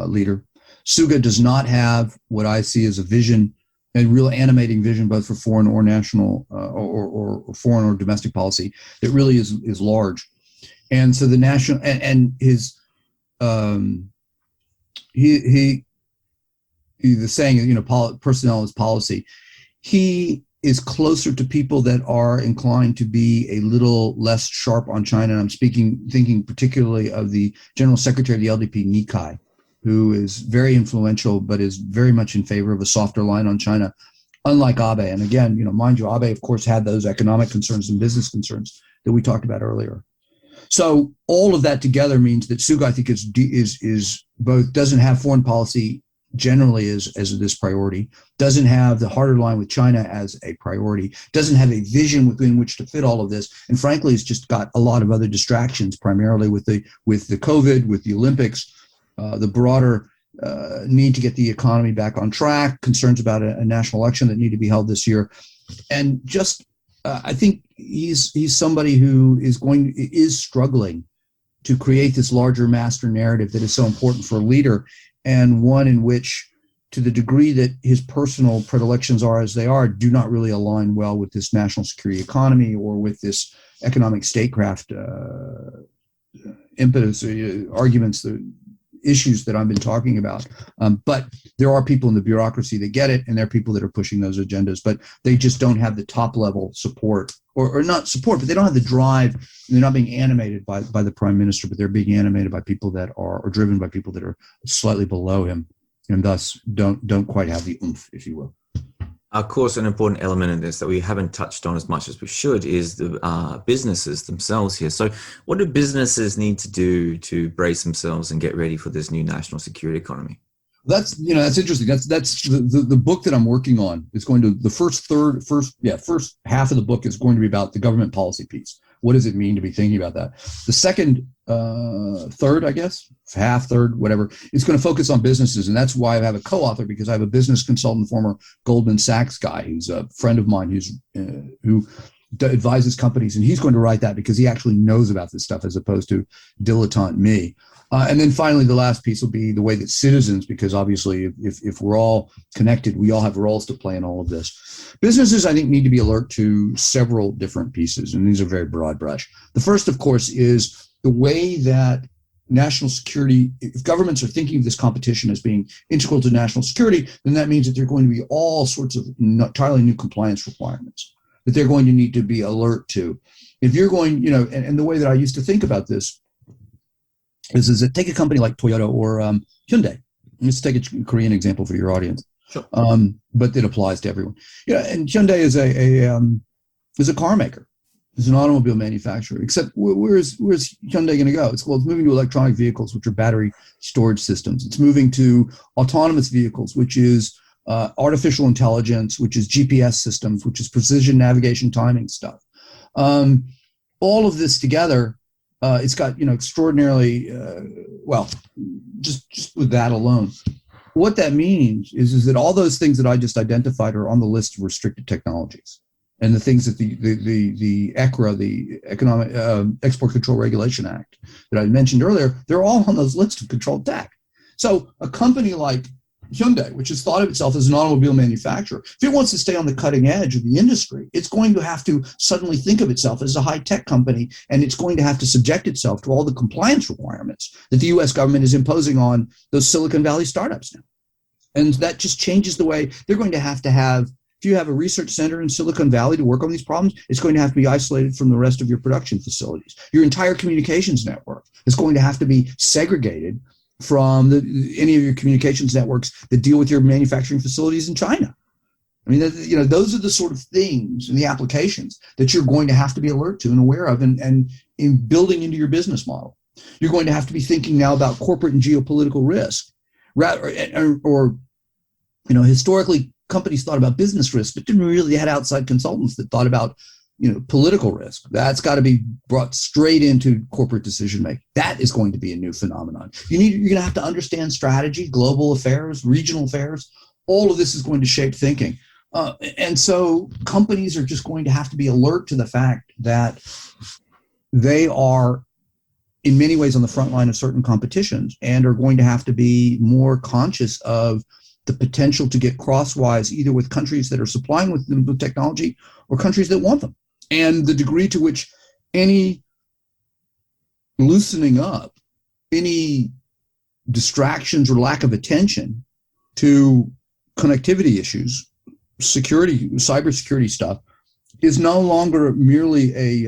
leader. Suga does not have what I see as a vision, a real animating vision, both for foreign or national or foreign or domestic policy that really is large. And so the national and his the saying is, personnel is policy. He is closer to people that are inclined to be a little less sharp on China. And I'm thinking particularly of the General Secretary of the LDP, Nikai, who is very influential, but is very much in favor of a softer line on China, unlike Abe. And again, mind you, Abe, of course, had those economic concerns and business concerns that we talked about earlier. So all of that together means that Suga, I think, is both doesn't have foreign policy generally as this priority, doesn't have the harder line with China as a priority, doesn't have a vision within which to fit all of this, and frankly, has just got a lot of other distractions, primarily with the COVID, with the Olympics, the broader need to get the economy back on track, concerns about a national election that need to be held this year, and just I think he's somebody who is struggling to create this larger master narrative that is so important for a leader, and one in which, to the degree that his personal predilections are as they are, do not really align well with this national security economy or with this economic statecraft impetus, arguments, the issues that I've been talking about. But there are people in the bureaucracy that get it, and there are people that are pushing those agendas, but they just don't have the top level support, or not support, but they don't have the drive. They're not being animated by the prime minister, but they're being animated by people that are, or driven by people that are slightly below him, and thus don't quite have the oomph, if you will. Of course, an important element in this that we haven't touched on as much as we should is the businesses themselves here. So what do businesses need to do to brace themselves and get ready for this new national security economy? That's interesting. That's the book that I'm working on. It's going to, the first half of the book is going to be about the government policy piece. What does it mean to be thinking about that? The second third, I guess, half, third, whatever, it's going to focus on businesses. And that's why I have a co-author, because I have a business consultant, former Goldman Sachs guy, who's a friend of mine who advises companies. And he's going to write that because he actually knows about this stuff as opposed to dilettante me. And then finally, the last piece will be the way that citizens, because obviously if we're all connected, we all have roles to play in all of this. Businesses, I think, need to be alert to several different pieces, and these are very broad brush. The first, of course, is the way that national security, if governments are thinking of this competition as being integral to national security, then that means that there are going to be all sorts of entirely new compliance requirements that they're going to need to be alert to. If you're going, and the way that I used to think about this is that take a company like Toyota or Hyundai. Let's take a Korean example for your audience. Sure. But it applies to everyone. Yeah, and Hyundai is a car maker. It's an automobile manufacturer. Except where's Hyundai going to go? It's moving to electronic vehicles, which are battery storage systems. It's moving to autonomous vehicles, which is artificial intelligence, which is GPS systems, which is precision navigation timing stuff. All of this together, it's got extraordinarily just with that alone. What that means is that all those things that I just identified are on the list of restricted technologies, and the things that the ECRA, the Economic Export Control Regulation Act that I mentioned earlier, they're all on those lists of controlled tech. So a company like Hyundai, which has thought of itself as an automobile manufacturer, if it wants to stay on the cutting edge of the industry, it's going to have to suddenly think of itself as a high-tech company, and it's going to have to subject itself to all the compliance requirements that the U.S. government is imposing on those Silicon Valley startups now. And that just changes the way they're going to have, if you have a research center in Silicon Valley to work on these problems, it's going to have to be isolated from the rest of your production facilities. Your entire communications network is going to have to be segregated from any of your communications networks that deal with your manufacturing facilities in China. I mean, those are the sort of things and the applications that you're going to have to be alert to and aware of, and in building into your business model. You're going to have to be thinking now about corporate and geopolitical risk, or historically companies thought about business risk, but didn't really had outside consultants that thought about political risk. That's got to be brought straight into corporate decision making. That is going to be a new phenomenon. You're going to have to understand strategy, global affairs, regional affairs. All of this is going to shape thinking. And so companies are just going to have to be alert to the fact that they are in many ways on the front line of certain competitions, and are going to have to be more conscious of the potential to get crosswise either with countries that are supplying with them with technology or countries that want them. And the degree to which any loosening up, any distractions or lack of attention to connectivity issues, security, cybersecurity stuff, is no longer merely a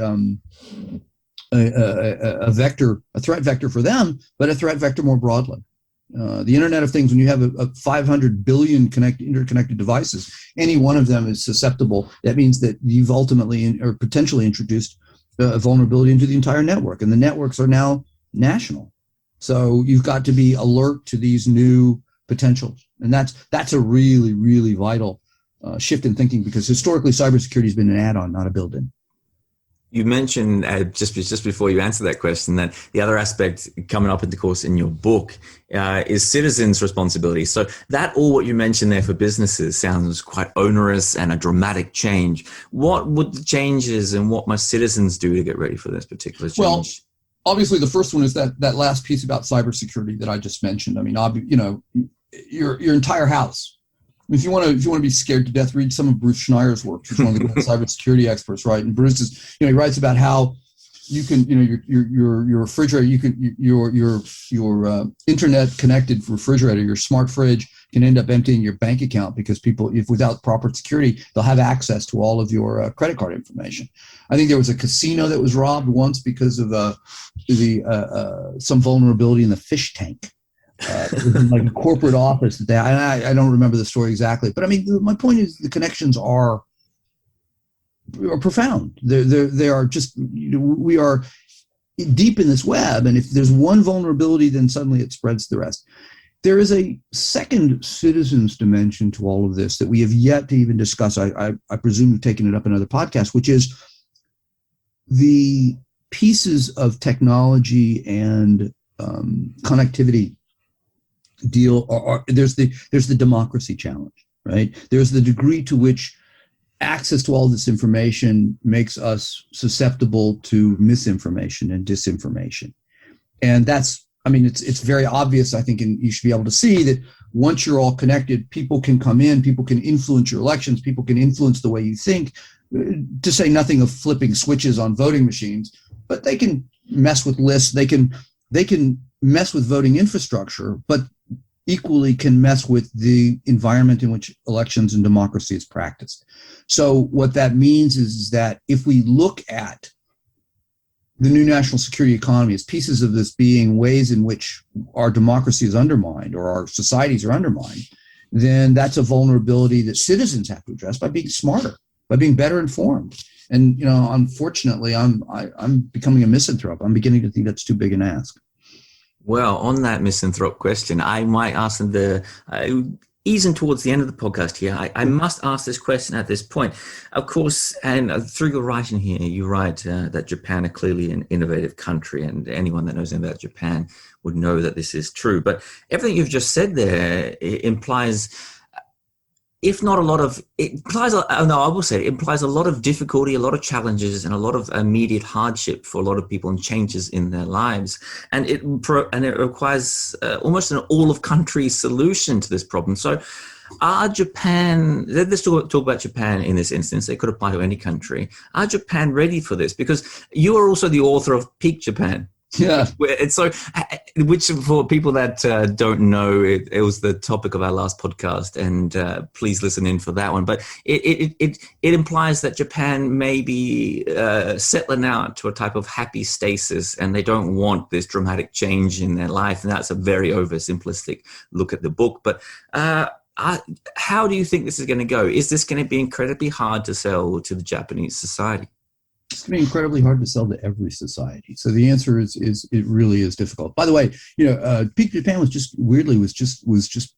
threat vector for them, but a threat vector more broadly. The Internet of Things, when you have a 500 billion interconnected devices, any one of them is susceptible. That means that you've ultimately or potentially introduced vulnerability into the entire network, and the networks are now national. So you've got to be alert to these new potentials, and that's a really, really vital shift in thinking, because historically cybersecurity has been an add-on, not a built-in. You mentioned just before you answer that question that the other aspect coming up in the course in your book is citizens' responsibility. So that all what you mentioned there for businesses sounds quite onerous and a dramatic change. What would the changes and what must citizens do to get ready for this particular change? Well, obviously, the first one is that last piece about cybersecurity that I just mentioned. I mean, your entire house. If you want to be scared to death, read some of Bruce Schneier's work. He's one of the cybersecurity experts, right? And Bruce is, he writes about how you can, your refrigerator, your internet connected refrigerator, your smart fridge can end up emptying your bank account because people, if without proper security, they'll have access to all of your credit card information. I think there was a casino that was robbed once because of some vulnerability in the fish tank. Like a corporate office. I don't remember the story exactly, but I mean, my point is the connections are profound. They are just, we are deep in this web, and if there's one vulnerability, then suddenly it spreads to the rest. There is a second citizens dimension to all of this that we have yet to even discuss. I presume you've taken it up in other podcasts, which is the pieces of technology and connectivity deal. There's the democracy challenge, right? There's the degree to which access to all this information makes us susceptible to misinformation and disinformation. And that's, I mean, it's very obvious, I think, and you should be able to see that once you're all connected, people can come in, people can influence your elections, people can influence the way you think, to say nothing of flipping switches on voting machines, but they can mess with lists, they can mess with voting infrastructure, but equally can mess with the environment in which elections and democracy is practiced. So what that means is that if we look at the new national security economy as pieces of this being ways in which our democracy is undermined or our societies are undermined, then that's a vulnerability that citizens have to address by being smarter, by being better informed. And, unfortunately, I'm becoming a misanthrope. I'm beginning to think that's too big an ask. Well, on that misanthrope question, I might ask them easing towards the end of the podcast here, I must ask this question at this point. Of course, and through your writing here, you write that Japan are clearly an innovative country, and anyone that knows anything about Japan would know that this is true. But everything you've just said there implies, if not a lot of, it implies a lot of difficulty, a lot of challenges, and a lot of immediate hardship for a lot of people and changes in their lives. And it requires almost an all-of-country solution to this problem. So let's talk about Japan in this instance. It could apply to any country. Are Japan ready for this? Because you are also the author of Peak Japan. Yeah. And so, which for people that don't know, it was the topic of our last podcast, and please listen in for that one. But it implies that Japan may be settling out to a type of happy stasis, and they don't want this dramatic change in their life. And that's a very oversimplistic look at the book. But how do you think this is going to go? Is this going to be incredibly hard to sell to the Japanese society? It's going to be incredibly hard to sell to every society. So the answer is it really is difficult. By the way, Peak Japan was just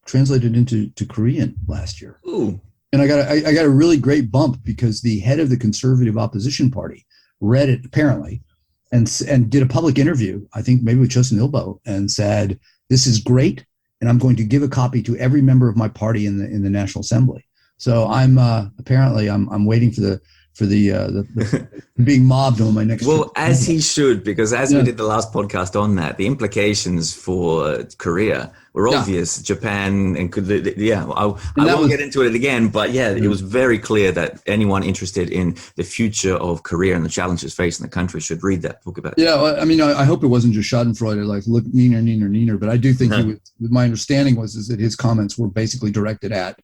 translated into Korean last year. Ooh. And I got a really great bump because the head of the conservative opposition party read it apparently and did a public interview, I think maybe with Chosun Ilbo, and said, "This is great, and I'm going to give a copy to every member of my party in the National Assembly." So I'm waiting for the being mobbed on my next well trip. As he should, because as we did the last podcast on that, the implications for Korea were obvious. Japan and I won't get into it again, but it was very clear that anyone interested in the future of Korea and the challenges facing the country should read that book about it. I mean, I hope it wasn't just Schadenfreude, like look neener, but I do think my understanding was that his comments were basically directed at,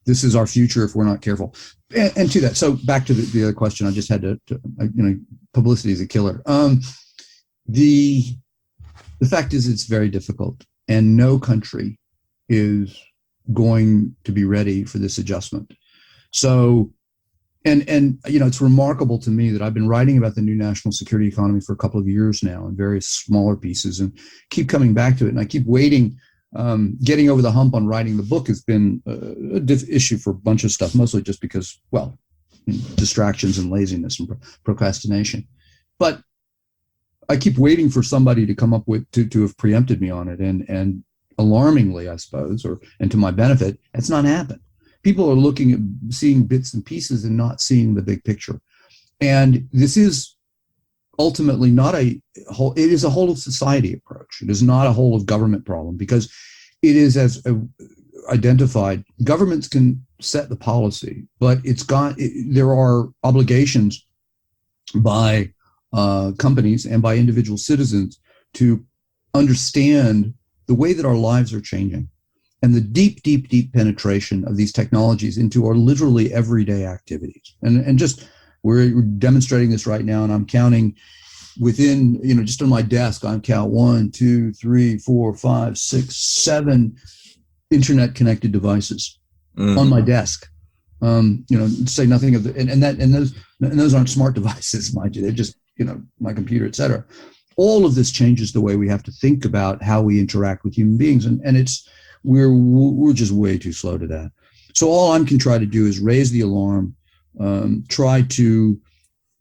this is our future if we're not careful. And to that, so back to the other question, I just had to publicity is a killer. The fact is it's very difficult, and no country is going to be ready for this adjustment. So And it's remarkable to me that I've been writing about the new national security economy for a couple of years now in various smaller pieces, and keep coming back to it. And I keep waiting. Getting over the hump on writing the book has been a issue for a bunch of stuff, mostly just because, well, distractions and laziness and procrastination. But I keep waiting for somebody to come up with to have preempted me on it, and alarmingly, I suppose, and to my benefit, it's not happened. People are looking at seeing bits and pieces and not seeing the big picture. And this is ultimately not it is a whole of society approach. It is not a whole of government problem, because it is, as identified, governments can set the policy, but there are obligations by companies and by individual citizens to understand the way that our lives are changing, and the deep, deep, deep penetration of these technologies into our literally everyday activities. And just, we're demonstrating this right now, and I'm counting within, just on my desk, I'm count 1, 2, 3, 4, 5, 6, 7 internet connected devices on my desk. Say nothing of those aren't smart devices, mind you. They're just, my computer, et cetera. All of this changes the way we have to think about how we interact with human beings. And we're just way too slow to that. So all I can try to do is raise the alarm, try to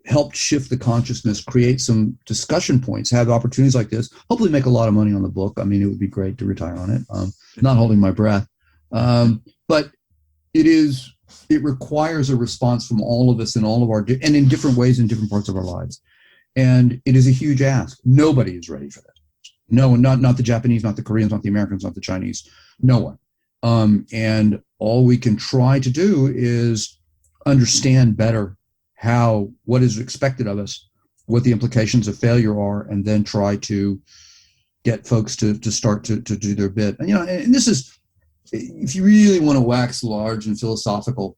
help shift the consciousness, create some discussion points, have opportunities like this, hopefully make a lot of money on the book. I mean, it would be great to retire on it. Not holding my breath. But it requires a response from all of us in all of and in different ways in different parts of our lives. And it is a huge ask. Nobody is ready for that. No, not the Japanese, not the Koreans, not the Americans, not the Chinese, no one. And all we can try to do is understand better what is expected of us, what the implications of failure are, and then try to get folks to start to do their bit. And this is, if you really want to wax large and philosophical,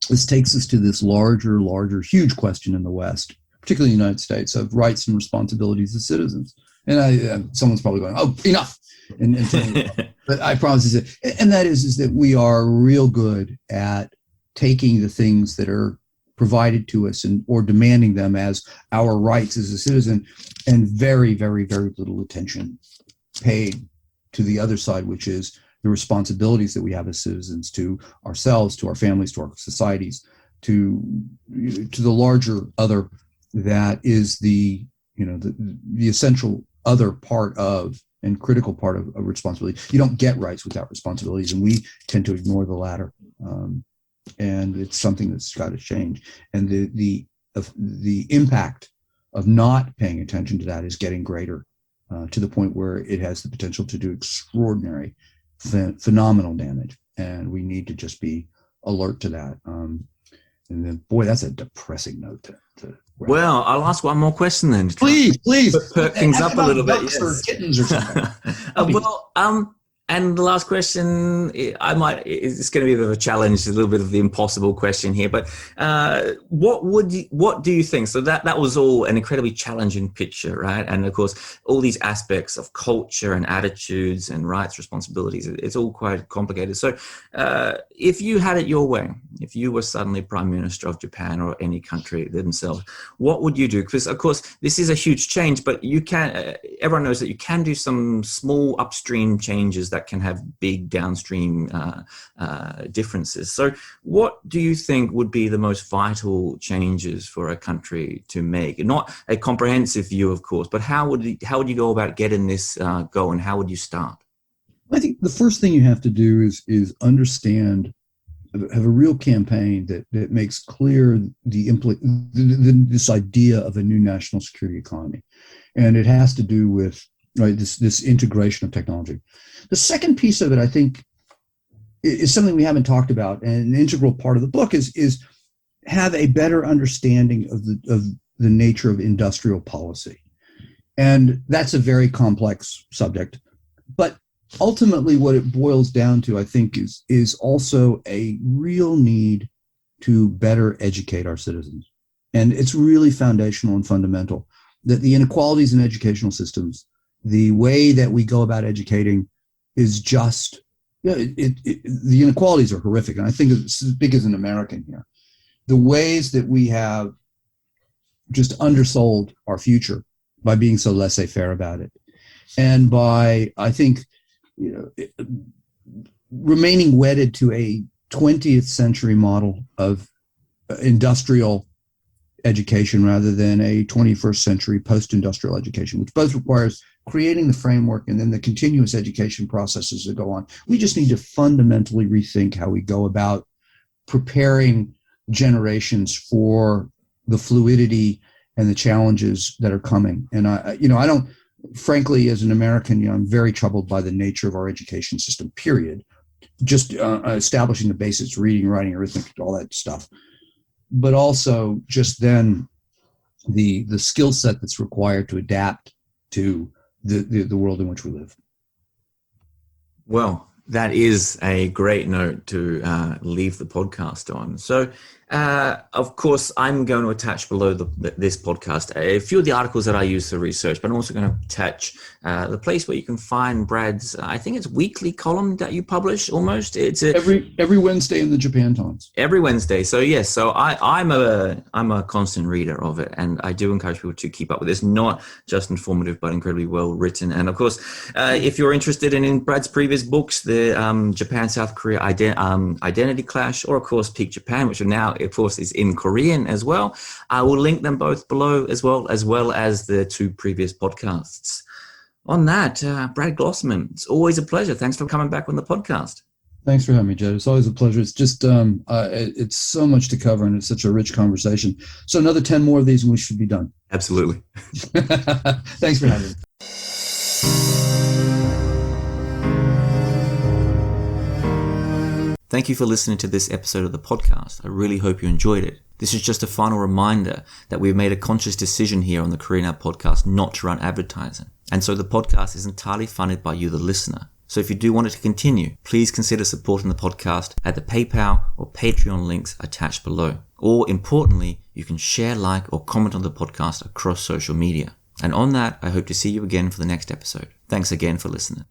this takes us to this larger, huge question in the West, particularly in the United States, of rights and responsibilities of citizens. And someone's probably going, "Oh, enough!" But I promise is it, and that is that we are real good at taking the things that are provided to us or demanding them as our rights as a citizen, and very, very, very little attention paid to the other side, which is the responsibilities that we have as citizens to ourselves, to our families, to our societies, to the larger other that is the essential other part of and critical part of responsibility. You don't get rights without responsibilities, and we tend to ignore the latter. And it's something that's got to change. And the impact of not paying attention to that is getting greater, to the point where it has the potential to do extraordinary, phenomenal damage. And we need to just be alert to that. And then, boy, that's a depressing note to well, I'll ask one more question then. Please. Perk things up a little bit. Yes. Or kittens or something. And the last question, it's going to be a bit of a challenge, a little bit of the impossible question here, but what do you think? So that was all an incredibly challenging picture, right? And of course, all these aspects of culture and attitudes and rights, responsibilities, it's all quite complicated. So if you had it your way, if you were suddenly Prime Minister of Japan or any country themselves, what would you do? Because of course, this is a huge change, but everyone knows that you can do some small upstream changes that can have big downstream differences. So what do you think would be the most vital changes for a country to make? Not a comprehensive view, of course, but how would you go about getting this going? How would you start? I think the first thing you have to do is understand, have a real campaign that makes clear this idea of a new national security economy. And it has to do with this integration of technology. The second piece of it, I think, is something we haven't talked about, and an integral part of the book is have a better understanding of the nature of industrial policy. And that's a very complex subject. But ultimately, what it boils down to, I think, is also a real need to better educate our citizens. And it's really foundational and fundamental that the inequalities in educational systems, the way that we go about educating is just, the inequalities are horrific. And I think it's as big as an American here. the ways that we have just undersold our future by being so laissez-faire about it, and by, I think, remaining wedded to a 20th century model of industrial education rather than a 21st century post-industrial education, which both requires creating the framework and then the continuous education processes that go on. We just need to fundamentally rethink how we go about preparing generations for the fluidity and the challenges that are coming. And I don't, frankly, as an American, I'm very troubled by the nature of our education system, period. Just establishing the basics, reading, writing, arithmetic, all that stuff. But also just then the skill set that's required to adapt to the world in which we live. Well, that is a great note to leave the podcast on. So, of course, I'm going to attach below this podcast a few of the articles that I use for research, but I'm also going to attach the place where you can find Brad's, I think it's weekly column that you publish almost. It's every Wednesday in the Japan Times. Every Wednesday. So yes, so I'm a constant reader of it, and I do encourage people to keep up with this. Not just informative, but incredibly well written. And of course, if you're interested in Brad's previous books, the Japan-South Korea Identity Clash, or of course Peak Japan, which are now, of course, is in Korean as well. I will link them both below as well as the two previous podcasts. On that, Brad Glosserman, it's always a pleasure. Thanks for coming back on the podcast. Thanks for having me, Jed. It's always a pleasure. It's just, it's so much to cover, and it's such a rich conversation. So another 10 more of these and we should be done. Absolutely. Thanks for having me. Thank you for listening to this episode of the podcast. I really hope you enjoyed it. This is just a final reminder that we've made a conscious decision here on the Korean Out podcast not to run advertising. And so the podcast is entirely funded by you, the listener. So if you do want it to continue, please consider supporting the podcast at the PayPal or Patreon links attached below. Or importantly, you can share, like, or comment on the podcast across social media. And on that, I hope to see you again for the next episode. Thanks again for listening.